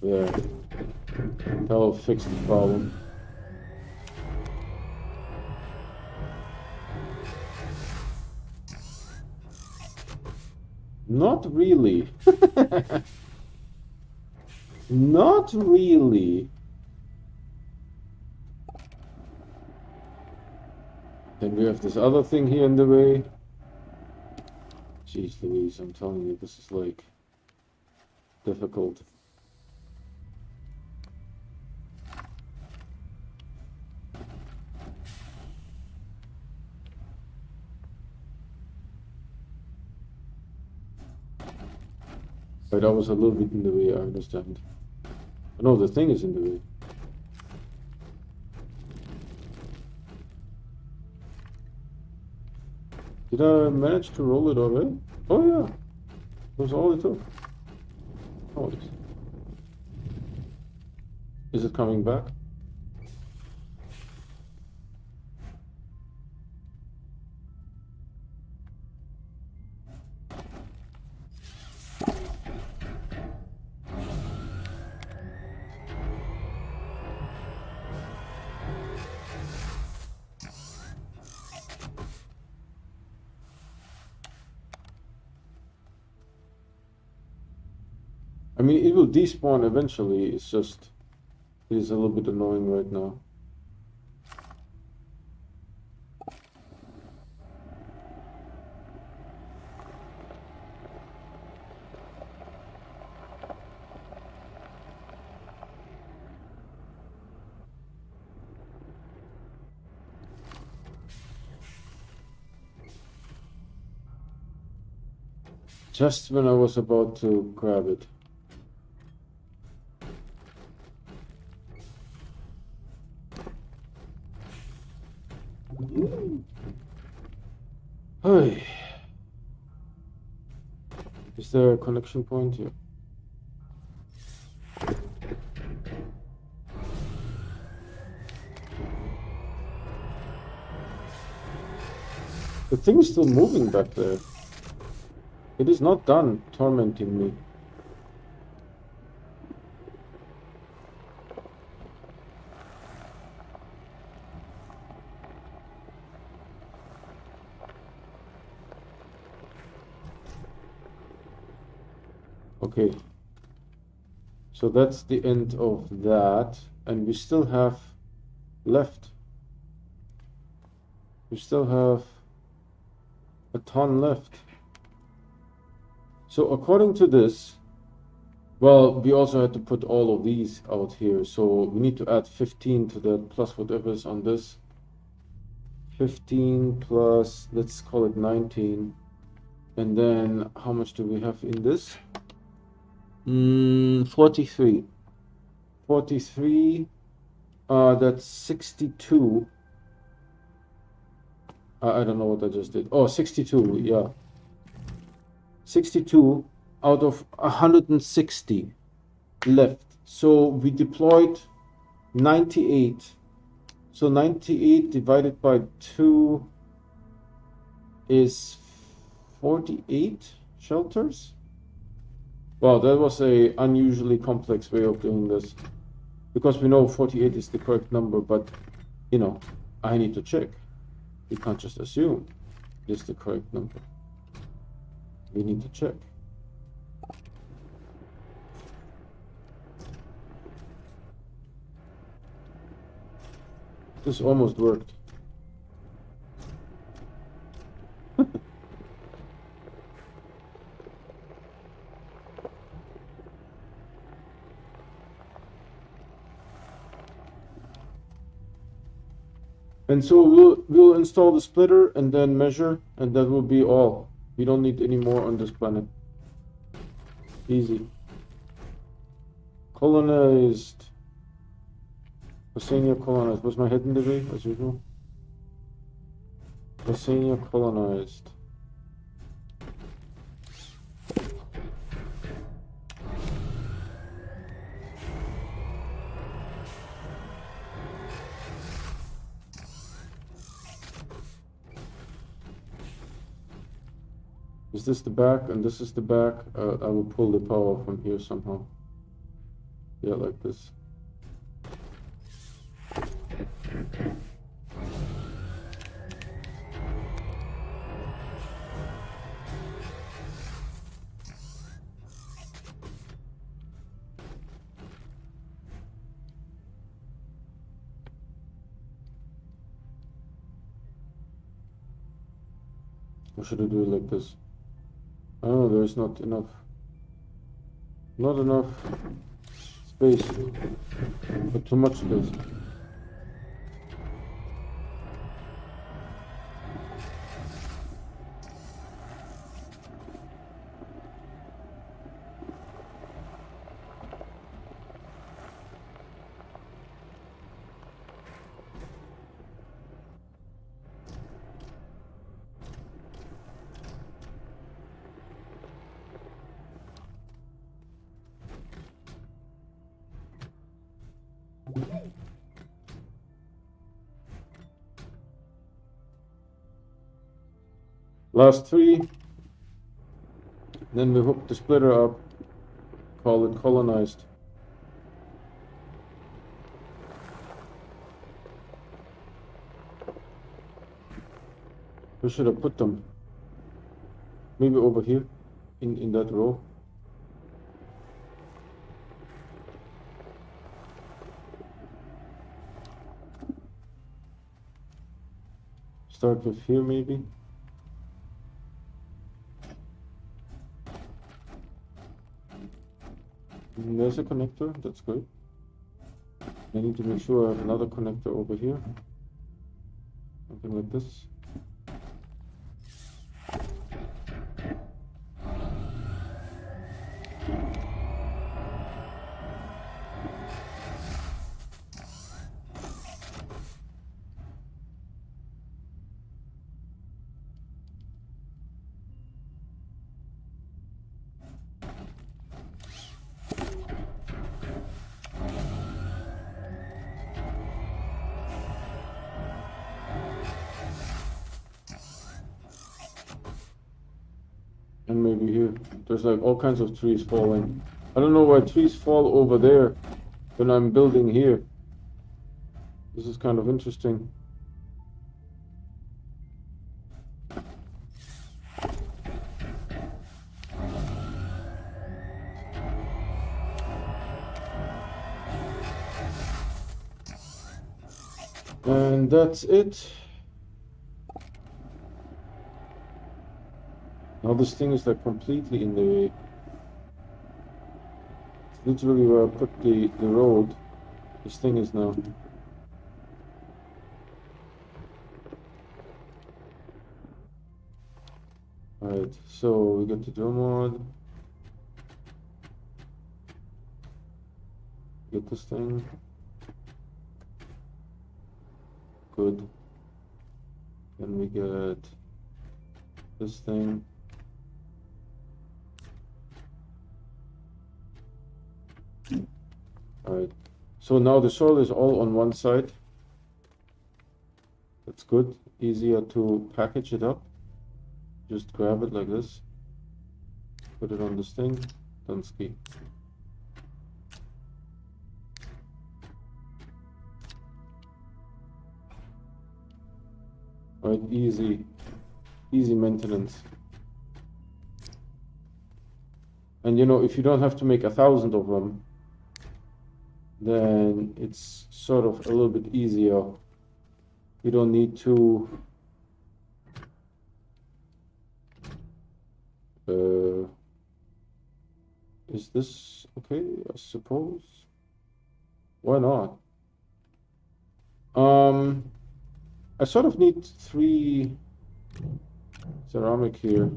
Yeah, that'll fix the problem. Not really. Not really. Then we have this other thing here in the way. Jeez Louise, I'm telling you, this is like difficult. Right, I was a little bit in the way, I understand. No, the thing is in the way. Did I manage to roll it already? Oh yeah, that was all it took. Oh, it is. Is it coming back? mean, it will despawn eventually. It's just, it is a little bit annoying right now. Just when I was about to grab it. Hey. Is there a connection point here? The thing is still moving back there. It is not done tormenting me. Okay. So that's the end of that. And we still have left. We still have a ton left. So according to this, well, we also had to put all of these out here. So we need to add 15 to that plus whatever is on this. 15 plus, let's call it 19. And then how much do we have in this? 43. 43, that's 62. I don't know what I just did. Oh, 62, yeah. 62 out of 160 left. So we deployed 98. So 98 divided by 2 is 48 shelters. Wow, that was a unusually complex way of doing this. Because we know 48 is the correct number, but, you know, I need to check. You can't just assume it's the correct number. We need to check. This almost worked. And so we'll install the splitter and then measure, and that will be all. We don't need any more on this planet. Easy. Colonized. Vesania colonized. Was my head in the way, as usual? Vesania colonized. Is this the back and this is the back? I will pull the power from here somehow. Yeah, like this. Or should I do it like this? Oh, there's not enough. Not enough space, but too much space. Last 3. Then we hook the splitter up, call it colonized. Where should I put them? Maybe over here, in that row. start with here maybe. And there's a connector, that's good. I need to make sure I have another connector over here. Something like this. And maybe here, there's like all kinds of trees falling. I don't know why trees fall over there when I'm building here. This is kind of interesting. And that's it. Now this thing is like completely in the way. It's literally where I put the road. This thing is now. Alright, so we get the drill mod. Get this thing. Good. Then we get this thing. Alright, so now the soil is all on one side. That's good. Easier to package it up. Just grab it like this. Put it on this thing. Dunsky. Alright, easy maintenance. And you know, if you don't have to make 1,000 of them, then it's sort of a little bit easier. You don't need to is this okay? I suppose. Why not? I sort of need 3 ceramic here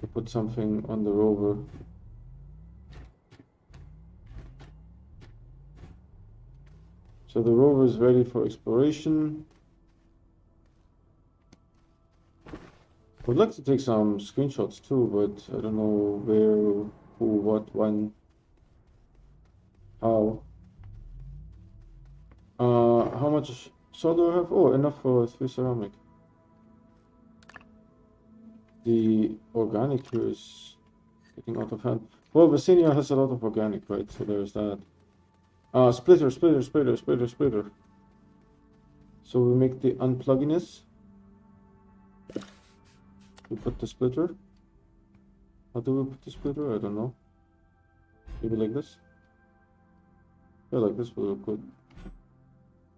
to put something on the rover. So the rover is ready for exploration. I would like to take some screenshots too, but I don't know where, who, what, when, how. How much soil do I have? Oh, enough for 3 ceramic. The organic here is getting out of hand. Well, Vesania has a lot of organic, right? So there's that. Splitter. So we make the unplugginess. We put the splitter. How do we put the splitter? I don't know. Maybe like this? Yeah, like this will look good.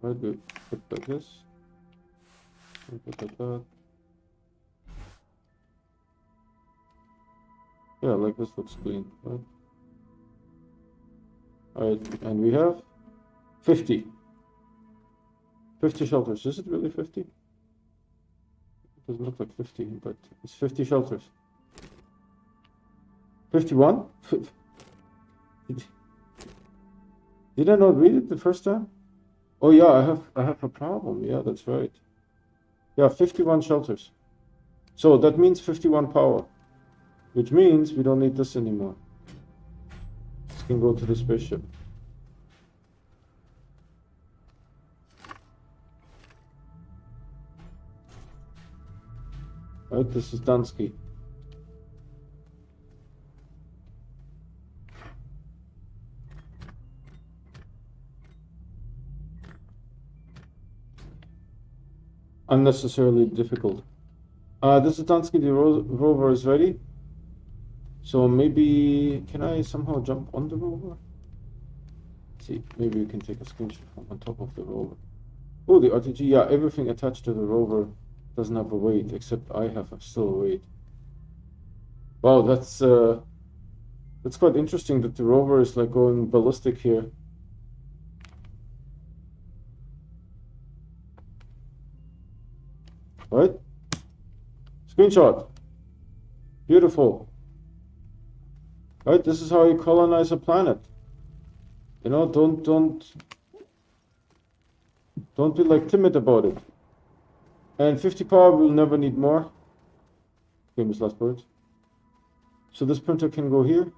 Right, we put like this. And put like that. Yeah, like this looks clean, right? Alright, and we have 50 shelters. Is it really 50? It doesn't look like 50, but it's 50 shelters. 51? Did I not read it the first time? Oh yeah, I have a problem. Yeah, that's right. Yeah, 51 shelters. So that means 51 power, which means we don't need this anymore. This can go to the spaceship. Right, this is Dunsky. Unnecessarily difficult. This is Dunsky, the rover is ready. So maybe, can I somehow jump on the rover? Let's see, maybe we can take a screenshot from on top of the rover. Oh, the RTG, yeah, everything attached to the rover doesn't have a weight, except I have still a weight. Wow, that's quite interesting that the rover is like going ballistic here. Right? Screenshot. Beautiful. Right? This is how you colonize a planet. You know, don't be like timid about it. And 50 power, we'll never need more. Famous last words. So this printer can go here.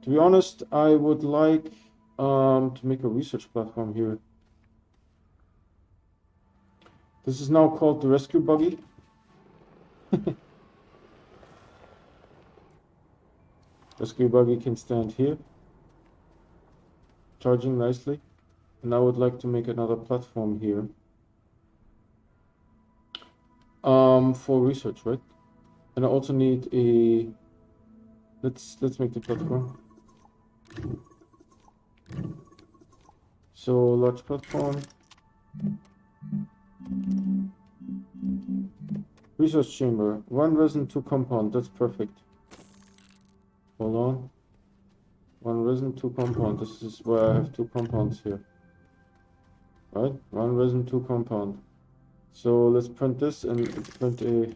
To be honest, I would like to make a research platform here. This is now called the rescue buggy. Rescue buggy can stand here, charging nicely. And I would like to make another platform here for research, right? And I also need a let's make the platform. So large platform. Research chamber. 1 resin, 2 compound. That's perfect. Hold on. 1 resin, 2 compound. This is where I have 2 compounds here. Right? 1 resin, 2 compound. So let's print this and print a.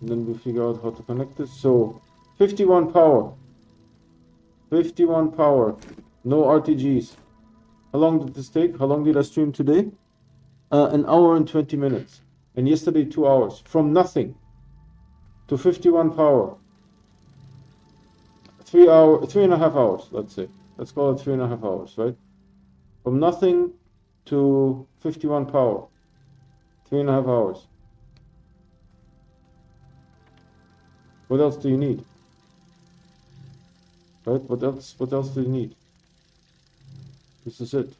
And then we figure out how to connect this. So 51 power. 51 power. No RTGs. How long did this take? How long did I stream today? An hour and 20 minutes. And yesterday 2 hours. From nothing to 51 power. 3.5 hours, let's say. Let's call it 3.5 hours, right? From nothing to 51 power. 3.5 hours. What else do you need? Right? What else do you need? This is it.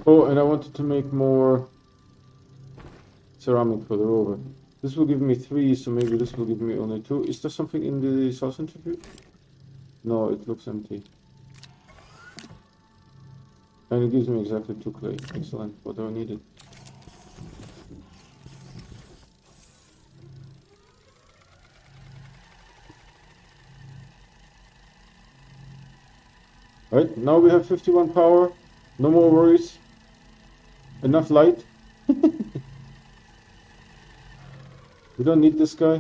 Oh, and I wanted to make more ceramic for the rover. This will give me 3, so maybe this will give me only 2. Is there something in the source interview? No, it looks empty. And it gives me exactly 2 clay. Excellent. What do I need it? Right, now we have 51 power. No more worries. Enough light. We don't need this guy.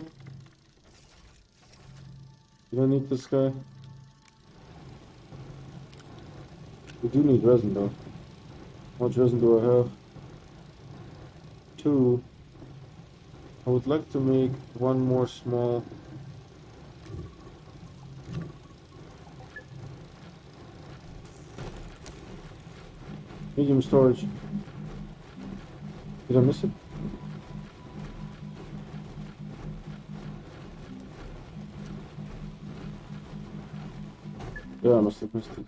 We don't need this guy. We do need resin though. How much resin do I have? 2. I would like to make 1 more small. Medium storage. Did I miss it? Yeah, I must have missed it.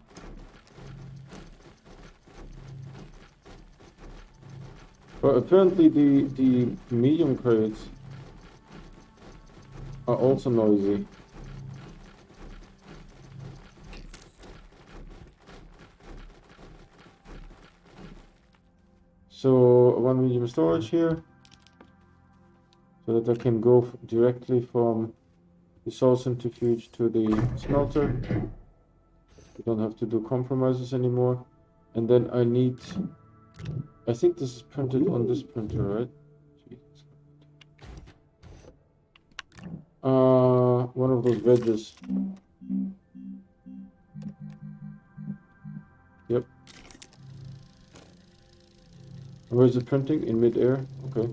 But apparently the medium crates are also noisy. So 1 medium storage here, so that I can go directly from the soul centrifuge to the smelter. We don't have to do compromises anymore. And then I need, I think this is printed on this printer, right? One of those wedges. Yep. Where is it printing? In mid-air? Okay.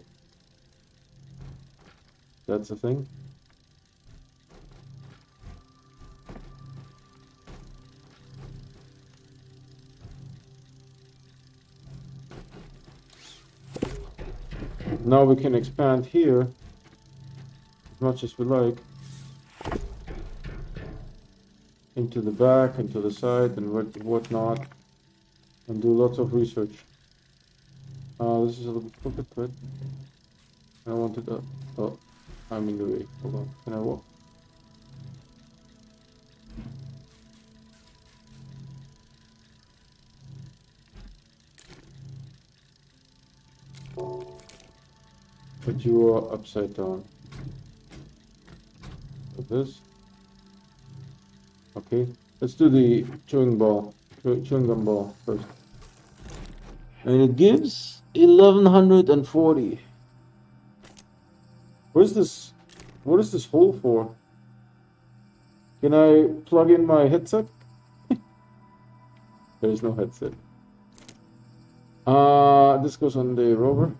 That's the thing. Now we can expand here as much as we like. Into the back, into the side, and whatnot. And do lots of research. This is a little bit crooked, but I wanted to... Oh, I'm in the way. Hold on. Can I walk? But you are upside down. Like this. Okay. Let's do the chewing gum ball first. And it gives 1140. Where's this? What is this hole for? Can I plug in my headset? There is no headset. This goes on the rover.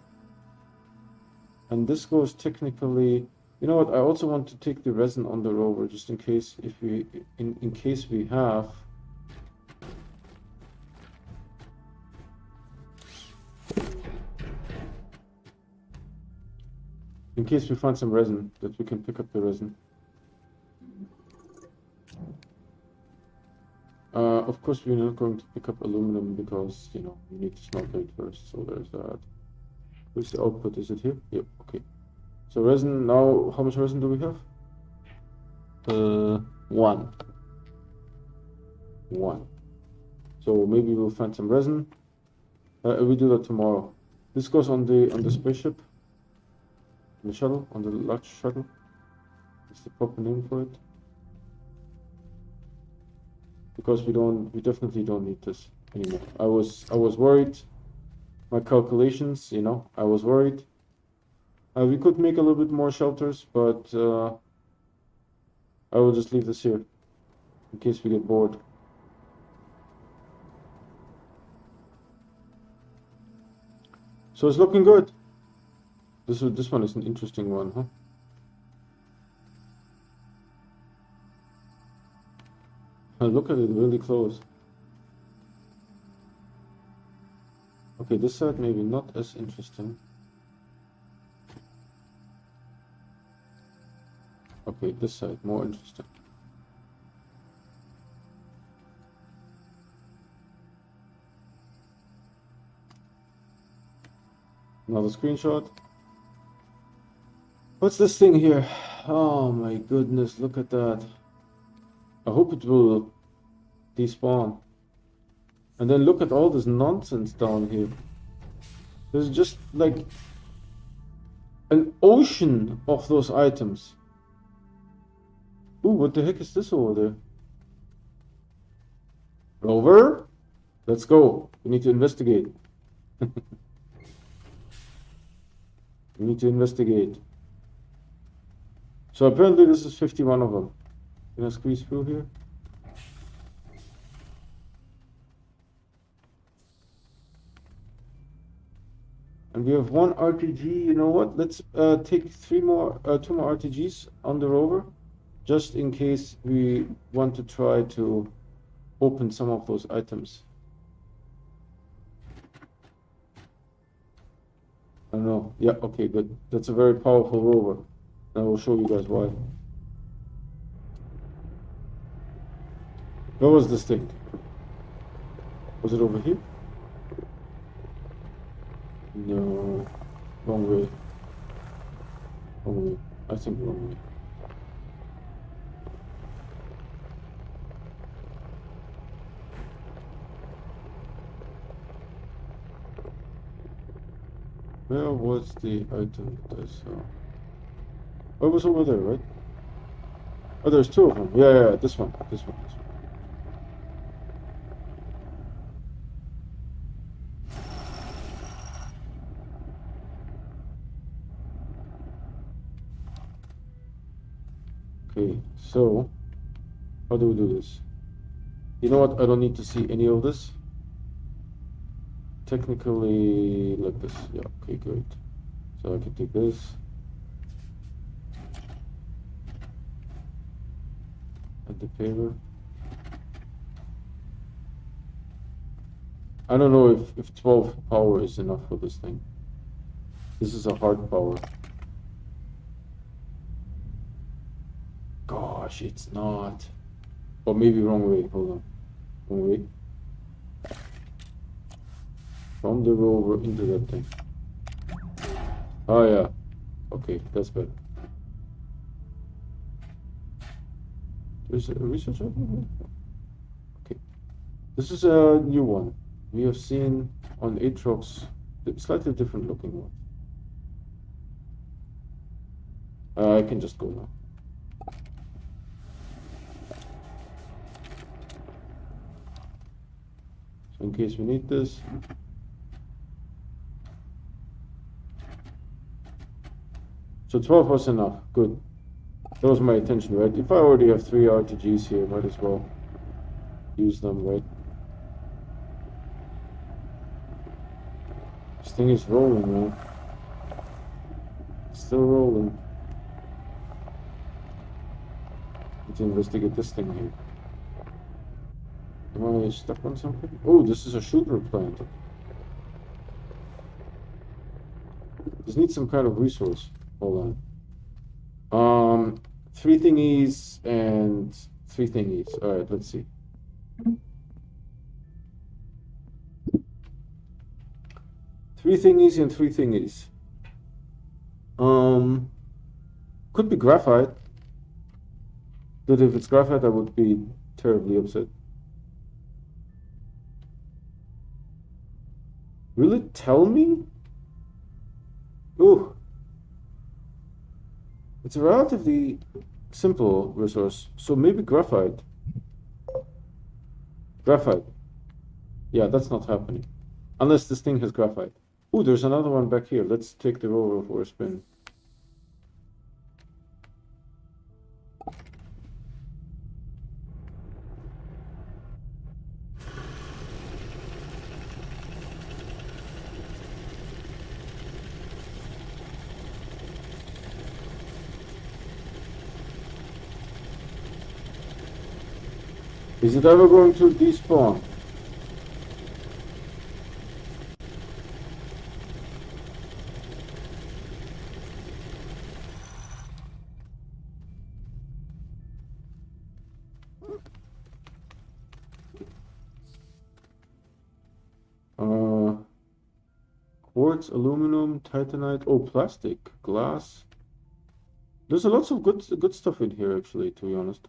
And this goes technically, you know what, I also want to take the resin on the rover just in case if we in case we have in case we find some resin that we can pick up the resin. Of course we're not going to pick up aluminum because, you know, we need to smelt it first, so there's that. Where's the output? Is it here? Yep, okay. So resin, now, how much resin do we have? One. So maybe we'll find some resin. We do that tomorrow. This goes on the spaceship, the shuttle, on the large shuttle. That's the proper name for it. Because we definitely don't need this anymore. I was worried. My calculations, you know, I was worried. We could make a little bit more shelters, but I will just leave this here in case we get bored. So it's looking good. This one is an interesting one, huh? Look at it really close. Okay, this side maybe not as interesting. Okay, this side more interesting. Another screenshot. What's this thing here? Oh my goodness, look at that. I hope it will despawn. And then look at all this nonsense down here. There's just like an ocean of those items. Ooh, what the heck is this over there? Rover? Let's go. We need to investigate. We need to investigate. So apparently this is 51 of them. Can I squeeze through here? And we have one RPG. You know what? Let's take two more RTGs on the rover, just in case we want to try to open some of those items. I don't know. Yeah, okay, good. That's a very powerful rover. I will show you guys why. Where was this thing? Was it over here? No. Wrong way. Wrong way. I think wrong way. Where was the item that I saw? Oh, it was over there, right? Oh, there's two of them. Yeah, this one. Okay, so how do we do this? You know what? I don't need to see any of this. Technically, like this. Yeah, okay, great. So I can take this. And the paper. I don't know if 12 power is enough for this thing. This is a hard power. Gosh, it's not. Or maybe wrong way. Hold on. Wrong way. From the rover into that thing. Oh yeah. Okay, that's better. There's a research over here? Okay. This is a new one. We have seen on Aatrox slightly different looking one. I can just go now. So in case we need this. So 12 was enough. Good. That was my intention, right? If I already have 3 RTGs here, might as well use them, right? This thing is rolling, man. It's still rolling. Let's investigate this thing here. Am I stuck on something? Oh, this is a sugar plant. This needs some kind of resource. Hold on. 3 thingies and 3 thingies. Alright, let's see. 3 thingies and 3 thingies. Could be graphite. But if it's graphite, I would be terribly upset. Will it tell me? Ooh. It's a relatively simple resource, so maybe graphite. Graphite. Yeah, that's not happening. Unless this thing has graphite. Ooh, there's another one back here. Let's take the rover for a spin. Is it ever going to despawn? Quartz, aluminum, titanite, oh, plastic, glass. There's a lots of good stuff in here, actually, to be honest.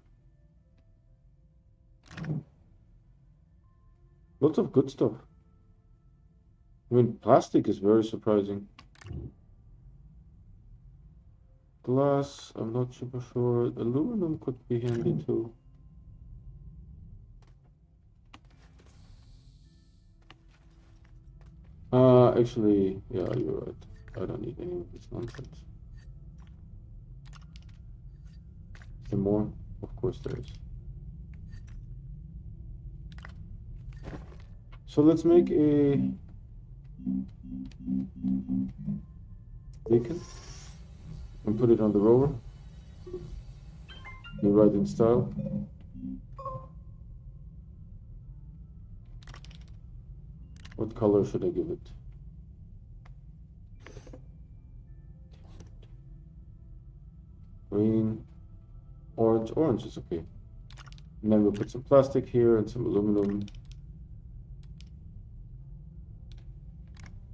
Lots of good stuff. I mean, plastic is very surprising. Glass, I'm not super sure. Aluminum could be handy too. Actually, yeah, you're right. I don't need any of this nonsense. Is there more? Of course there is. So let's make a beacon and put it on the rover. You write in style. What color should I give it? Green, orange. Orange is okay. And then we'll put some plastic here and some aluminum.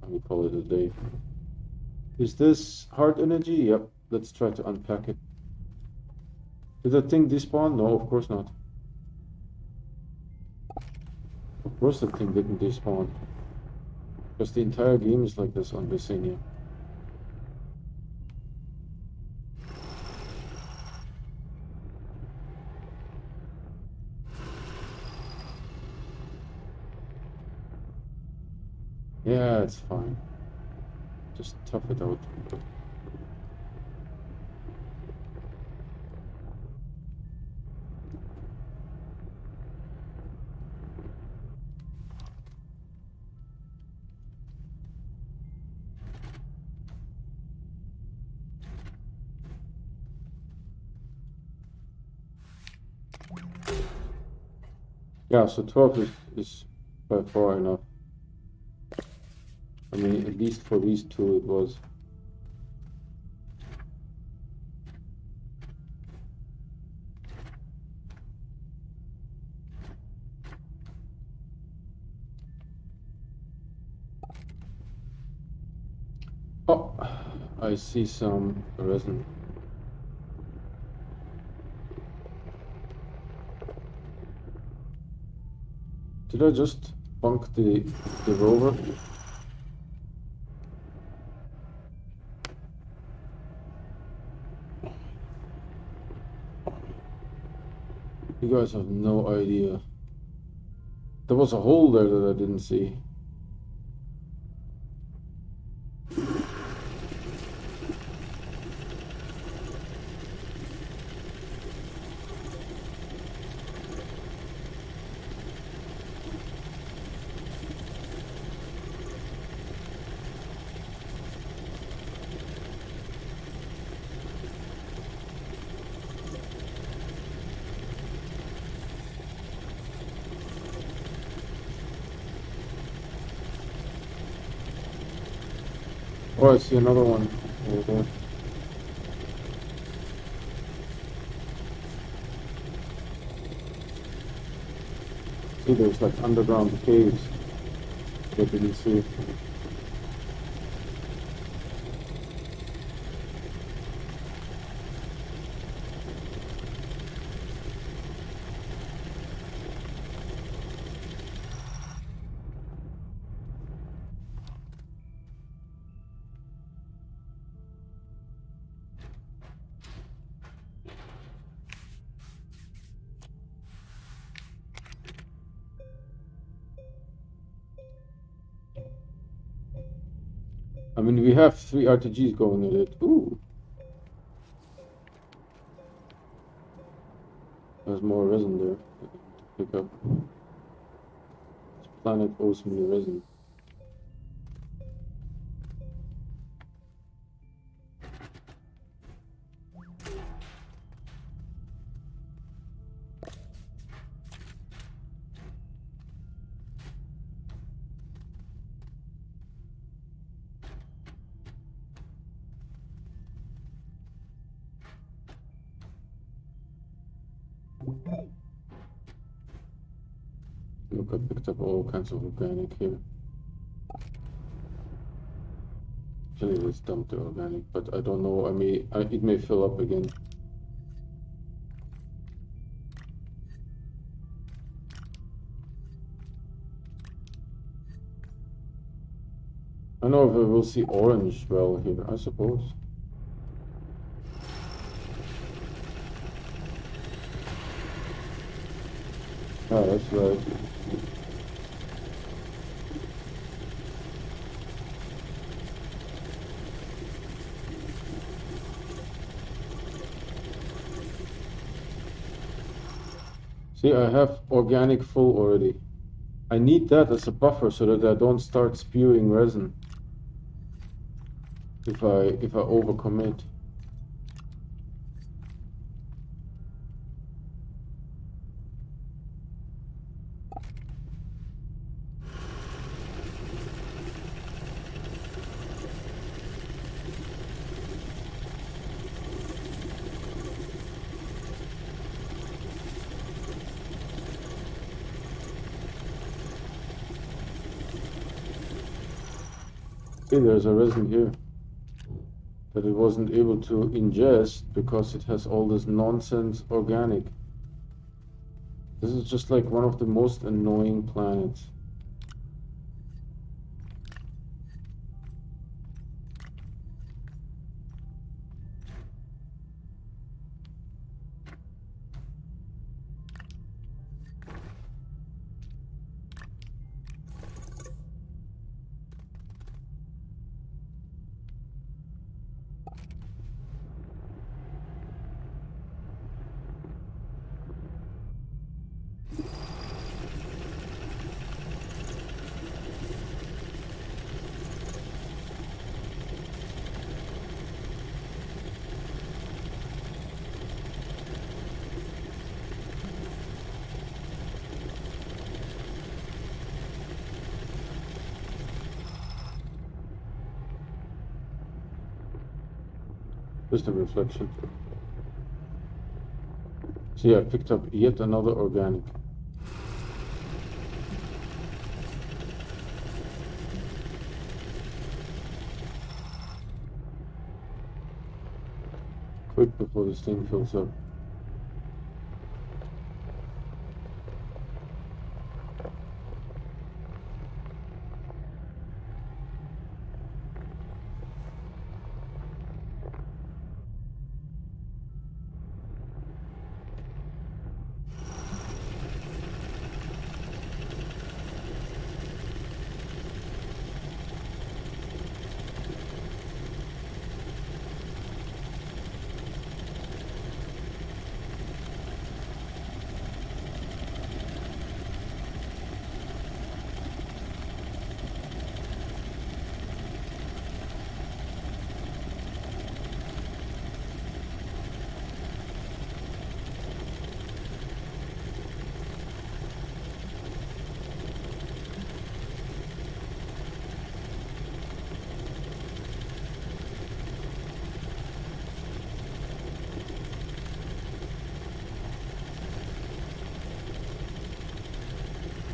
And we call it a day. Is this hard energy? Yep. Let's try to unpack it. Did that thing despawn? No, of course not. Of course that thing didn't despawn. Because the entire game is like this on Vesania. Yeah, it's fine. Just tough it out. Yeah, so 12 is by far enough. I mean, at least for these two it was. Oh, I see some resin. Did I just bunk the rover? You guys have no idea. There was a hole there that I didn't see. Oh, I see another one over there. See, there's like underground caves that I didn't see. I mean, we have 3 RTGs going at it. Ooh, there's more resin there to pick up. This planet owes me resin. Look, I picked up all kinds of organic here. Actually, let's dump the organic, but I don't know. It may fill up again. I don't know if I will see orange well here, I suppose. Ah, that's right. See, I have organic full already. I need that as a buffer so that I don't start spewing resin if I overcommit. See, there's a resin here that it wasn't able to ingest because it has all this nonsense organic. This is just like one of the most annoying planets. Just a reflection. See, I picked up yet another organic. quick before this thing fills up.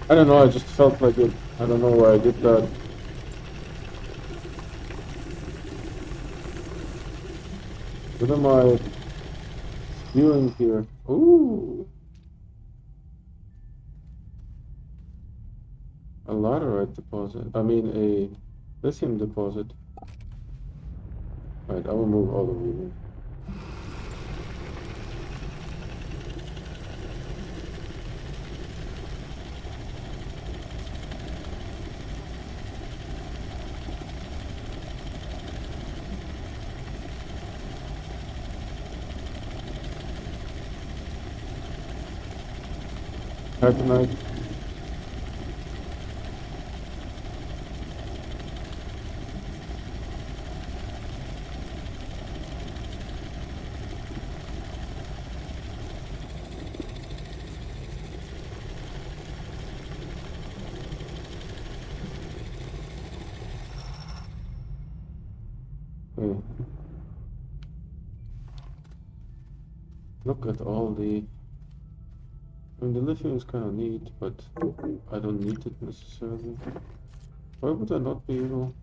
I don't know, I just felt like it. I don't know why I did that. What am I doing here? Ooh! A laterite deposit. I mean, a lithium deposit. Right, I will move all of you. Tonight. Okay. Look at all the. I mean, the lithium is kind of neat, but I don't need it necessarily. Why would I not be able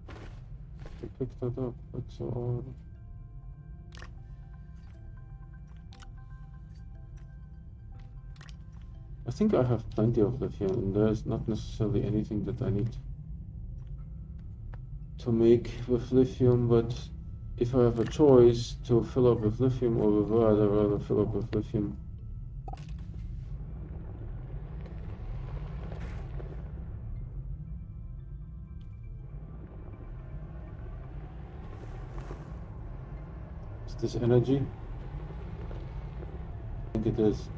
to pick that up? That's so odd. I think I have plenty of lithium, and there's not necessarily anything that I need to make with lithium, but if I have a choice to fill up with lithium or with lead, I'd rather fill up with lithium. Is this energy? I think it is.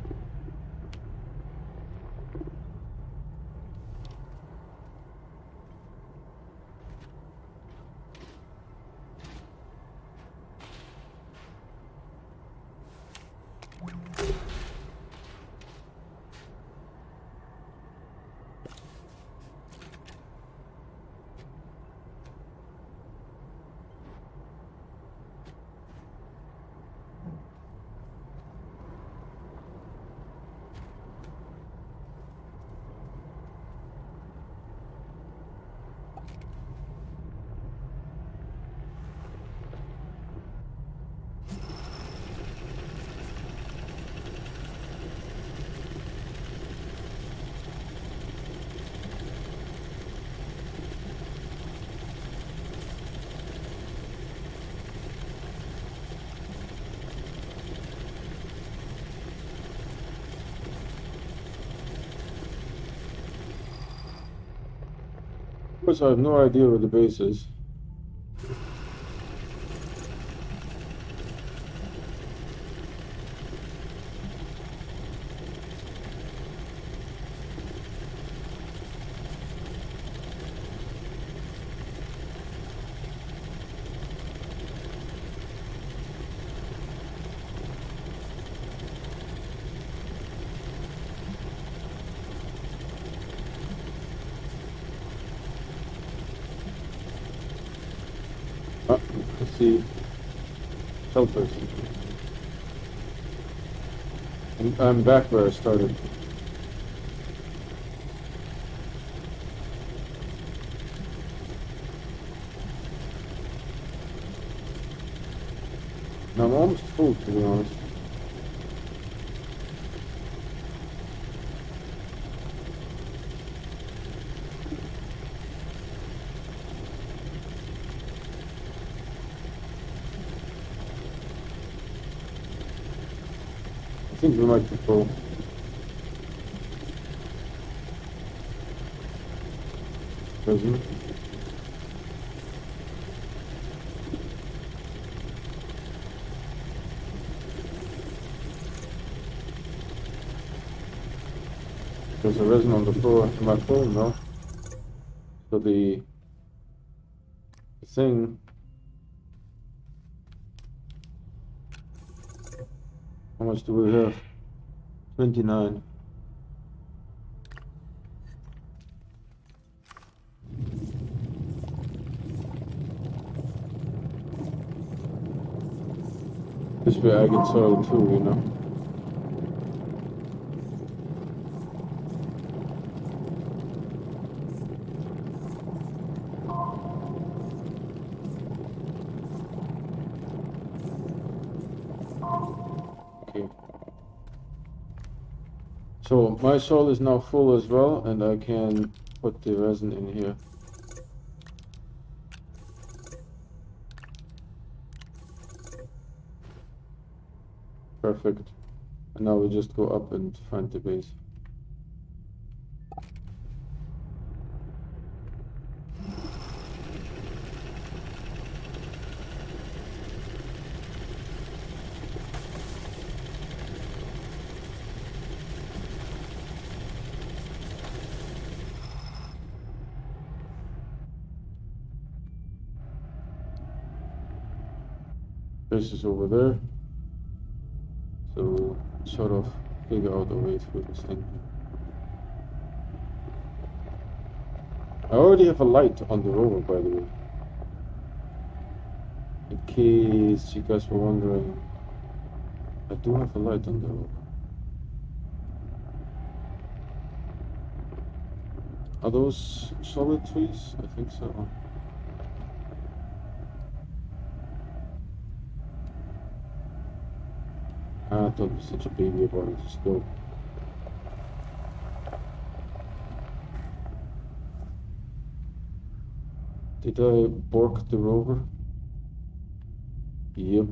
Of course, I have no idea where the base is. Let's see. Shelters. I'm back where I started. Now I'm almost full, to be honest. I think we might be full. Resin. There's a resin on the floor in my phone now. So the thing. How much do we have? 29. This way I get soil too, you know. Okay. So my soil is now full as well, and I can put the resin in here. Perfect. And now we just go up and find the base. Base is over there. So sort of figure out a way through this thing. I already have a light on the rover, by the way. In case you guys were wondering, I do have a light on the rover. Are those solid trees? I think so. Ah, don't be such a baby about it, just go. Did I bork the rover? Yep.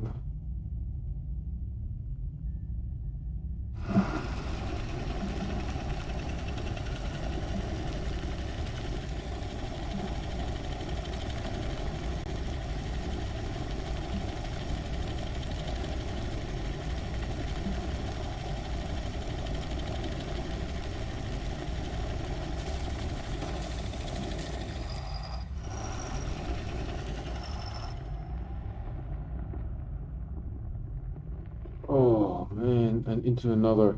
Oh man, and into another.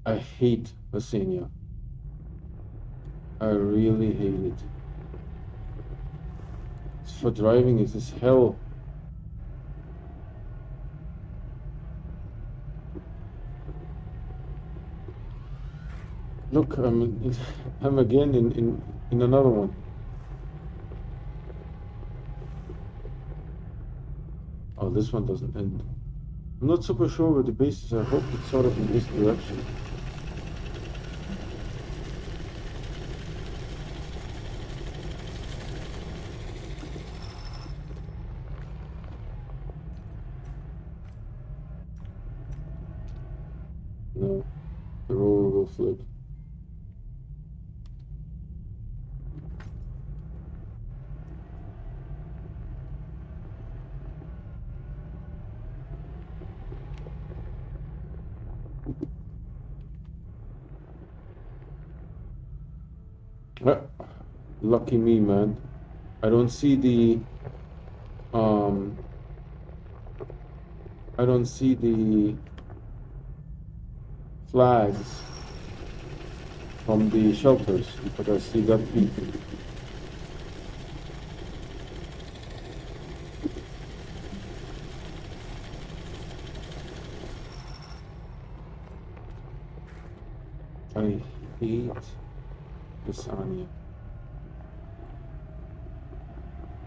I hate Vesania. I really hate it. For driving, it is hell. Look, I'm again in another one. Oh, this one doesn't end. I'm not super sure where the base is. I hope it's sort of in this direction. No, the rover will flip. Ah, lucky me, man. I don't see the um I don't see the flags from the shelters, but I see that peak. I hate Vesania.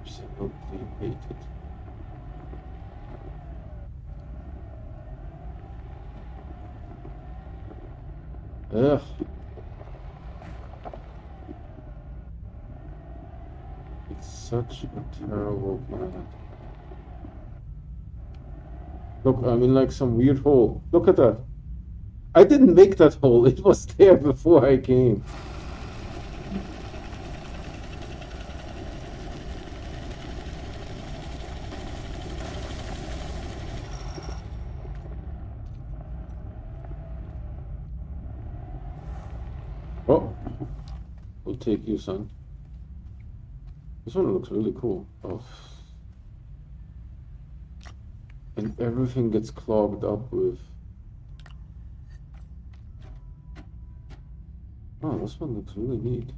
Absolutely hate it. Ugh. It's such a terrible planet. Look, I'm in like some weird hole. Look at that. I didn't make that hole. It was there before I came. Oh, we'll take you, son. This one looks really cool. Oh. And everything gets clogged up with... Oh, this one looks really neat.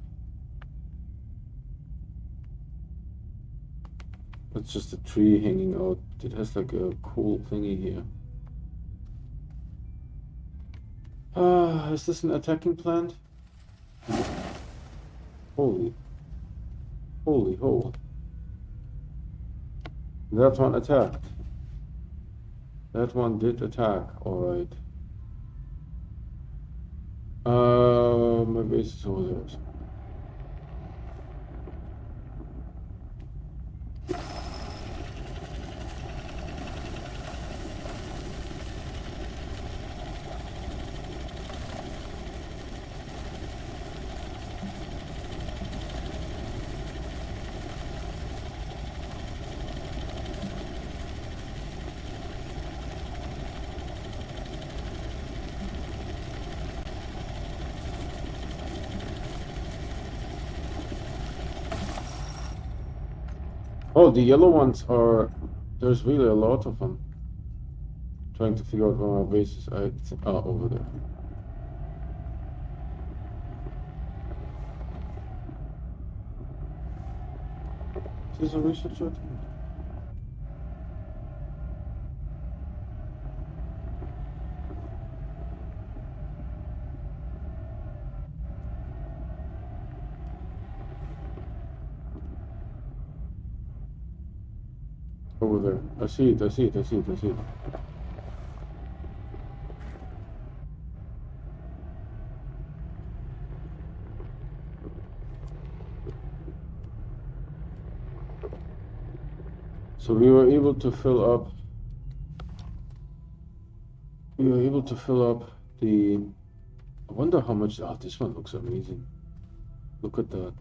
It's just a tree hanging out. It has like a cool thingy here. Is this an attacking plant? Holy hole. That one attacked. That one did attack, alright. My base is over there. Oh, the yellow ones are... There's really a lot of them. Trying to figure out where my base is. Over there. Is this a research yet? Over there. I see it. So we were able to fill up the... I wonder how much... Oh, this one looks amazing. Look at that.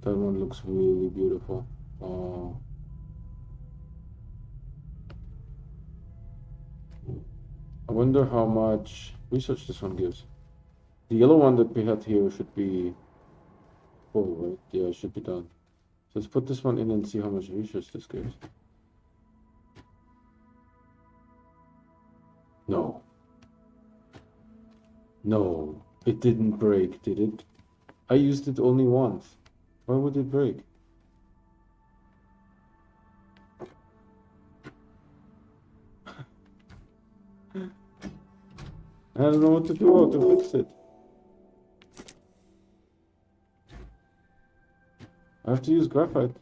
That one looks really beautiful. Oh. I wonder how much research this one gives. The yellow one that we had here should be full, right? Yeah, it should be done. So let's put this one in and see how much research this gives. No. No, it didn't break, did it? I used it only once. Why would it break? I don't know what to do how to fix it. I have to use graphite.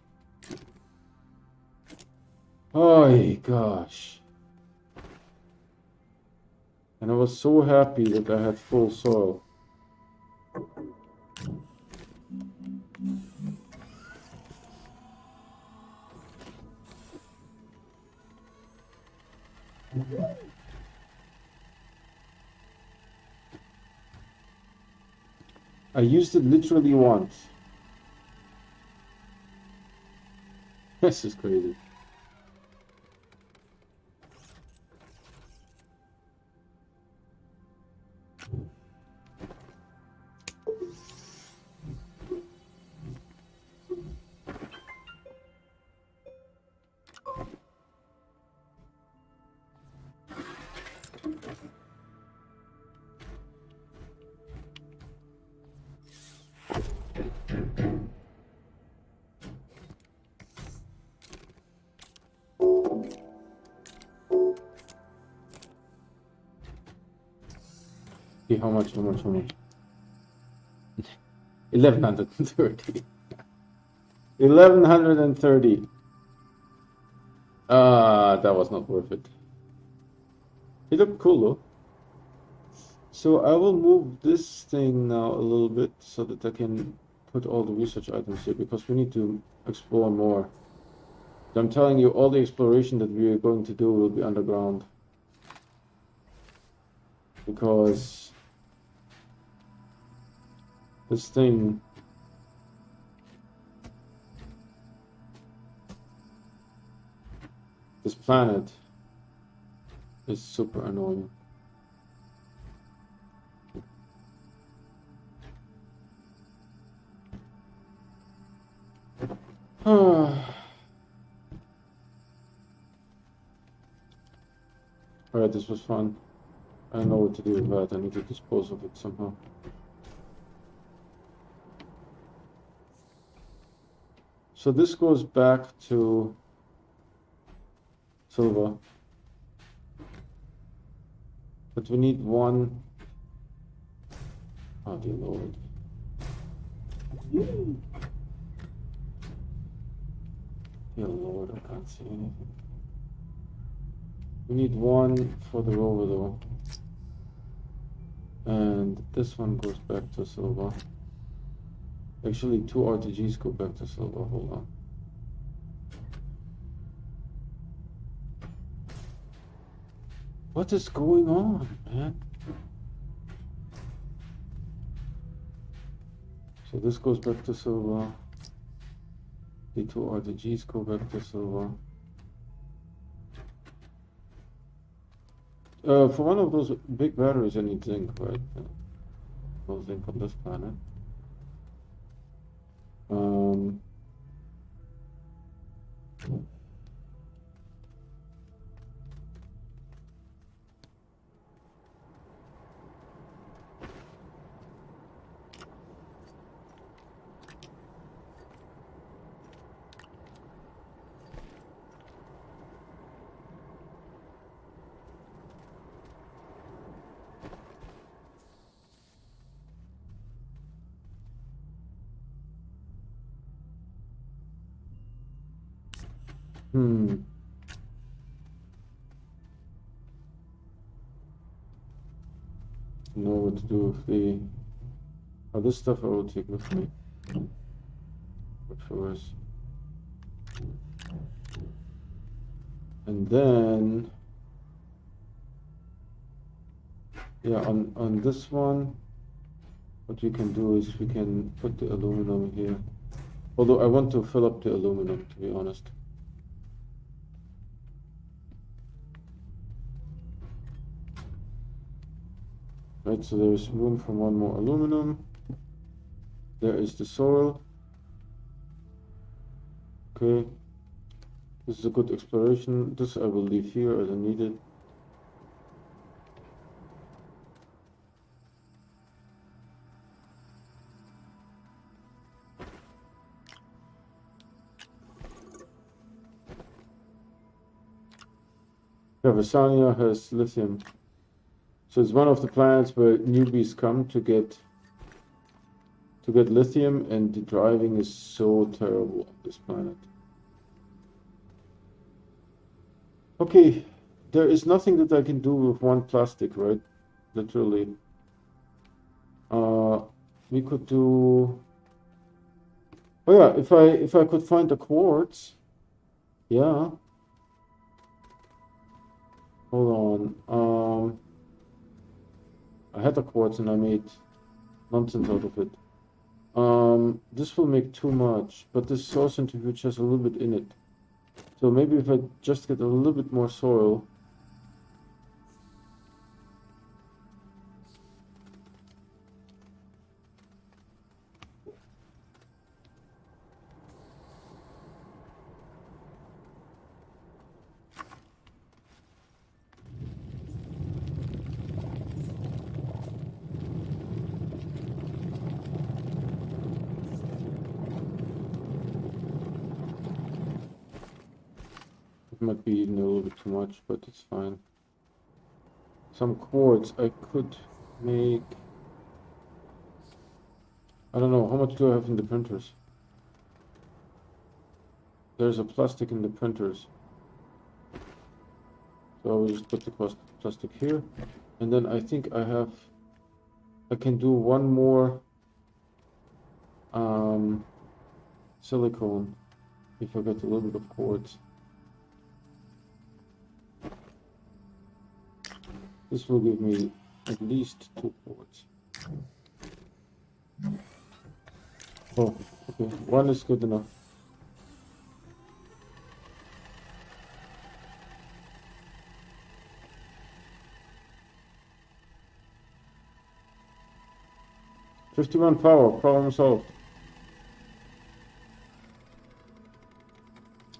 Oh gosh. And I was so happy that I had full soil. I used it literally once. This is crazy. See how much? 1130. 1130. That was not worth it. It looked cool though. So I will move this thing now a little bit so that I can put all the research items here because we need to explore more. I'm telling you, all the exploration that we are going to do will be underground. Because this thing, this planet, is super annoying. Alright, this was fun. I know what to do with that. I need to dispose of it somehow. So this goes back to Sylva. But we need one. Oh dear Lord. Dear Lord, I can't see anything. We need one for the rover though. And this one goes back to Sylva. Actually, two RTGs go back to Sylva. Hold on. What is going on, man? So this goes back to Sylva. The two RTGs go back to Sylva. For one of those big batteries, I need zinc, right? No zinc on this planet. Know what to do with the... Oh, this stuff I will take with me. But first. And then... Yeah, on this one, what we can do is we can put the aluminum here. Although I want to fill up the aluminum, to be honest. Right, so there's room for one more aluminum. There is the soil. Okay. This is a good exploration. This I will leave here as I need it. Yeah, Vesania has lithium. So it's one of the planets where newbies come to get lithium, and the driving is so terrible on this planet. Okay, there is nothing that I can do with one plastic, right? Literally. We could do... Oh yeah, if I could find the quartz. Yeah. Hold on. I had the quartz and I made nonsense out of it. This will make too much, but this soil centrifuge has a little bit in it. So maybe if I just get a little bit more soil. It might be even a little bit too much, but it's fine. Some quartz I could make. I don't know, how much do I have in the printers? There's a plastic in the printers. So I will just put the plastic here. And then I think I have I can do one more silicone if I get a little bit of quartz. This will give me at least 2 quartz. Oh, okay, 1 is good enough. $51 power, problem solved.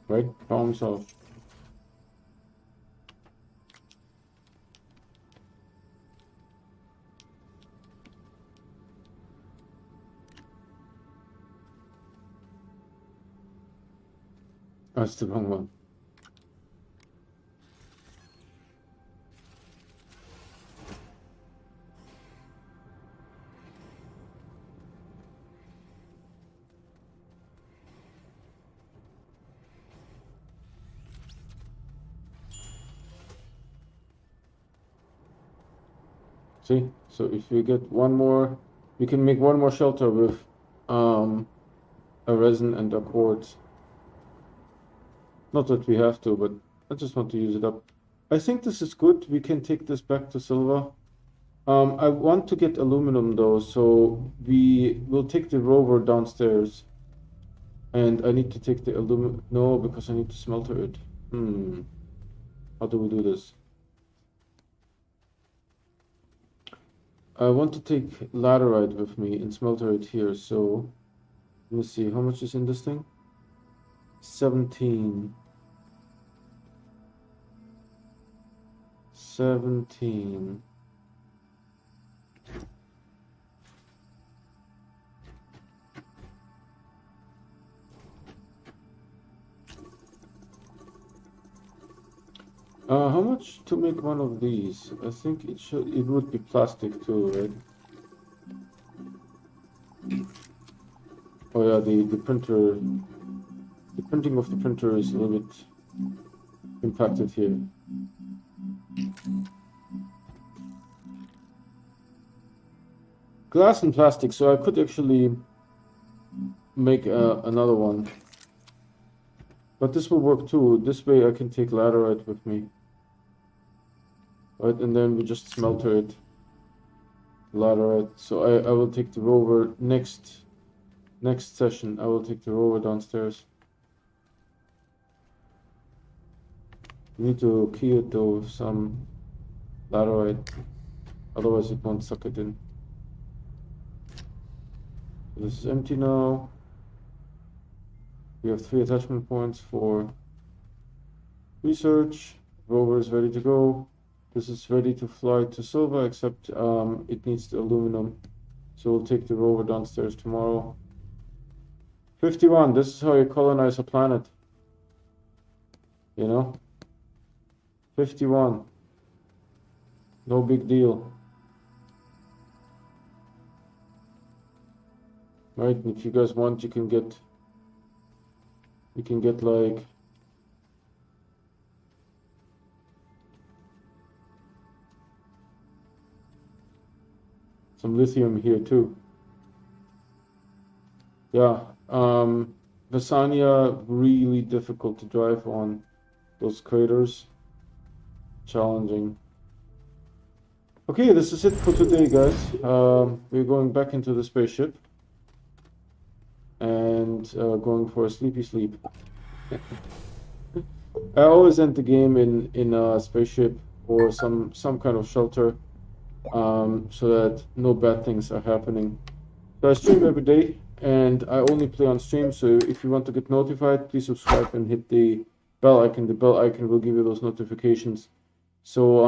Right, problem solved. That's the wrong one. See, so if you get one more, you can make one more shelter with a resin and a quartz. Not that we have to, but I just want to use it up. I think this is good. We can take this back to Sylva. I want to get aluminum though, so we will take the rover downstairs. And I need to take the aluminum. No, because I need to smelter it. How do we do this? I want to take laterite with me and smelter it here. So let me see, how much is in this thing? 17. How much to make one of these? I think it would be plastic too, right? Oh yeah, the printing of the printer is a little bit impacted here. Glass and plastic, so I could actually make another one. But this will work too. This way I can take laterite with me. Right, and then we just smelter it. Laterite. So I will take the rover next session. I will take the rover downstairs. We need to key it though with some laterite. Otherwise it won't suck it in. This is empty now. We have 3 attachment points for research. Rover is ready to go. This is ready to fly to Sylva, except it needs the aluminum. So we'll take the rover downstairs tomorrow. 51, this is how you colonize a planet. You know? 51. No big deal. Right, if you guys want, you can get like some lithium here too. Yeah, Vesania, really difficult to drive on those craters. Challenging. Okay, this is it for today, guys. We're going back into the spaceship and going for a sleepy sleep. I always end the game in a spaceship or some kind of shelter, so that no bad things are happening. So I stream every day, and I only play on stream. So if you want to get notified, please subscribe and hit the bell icon. The bell icon will give you those notifications. So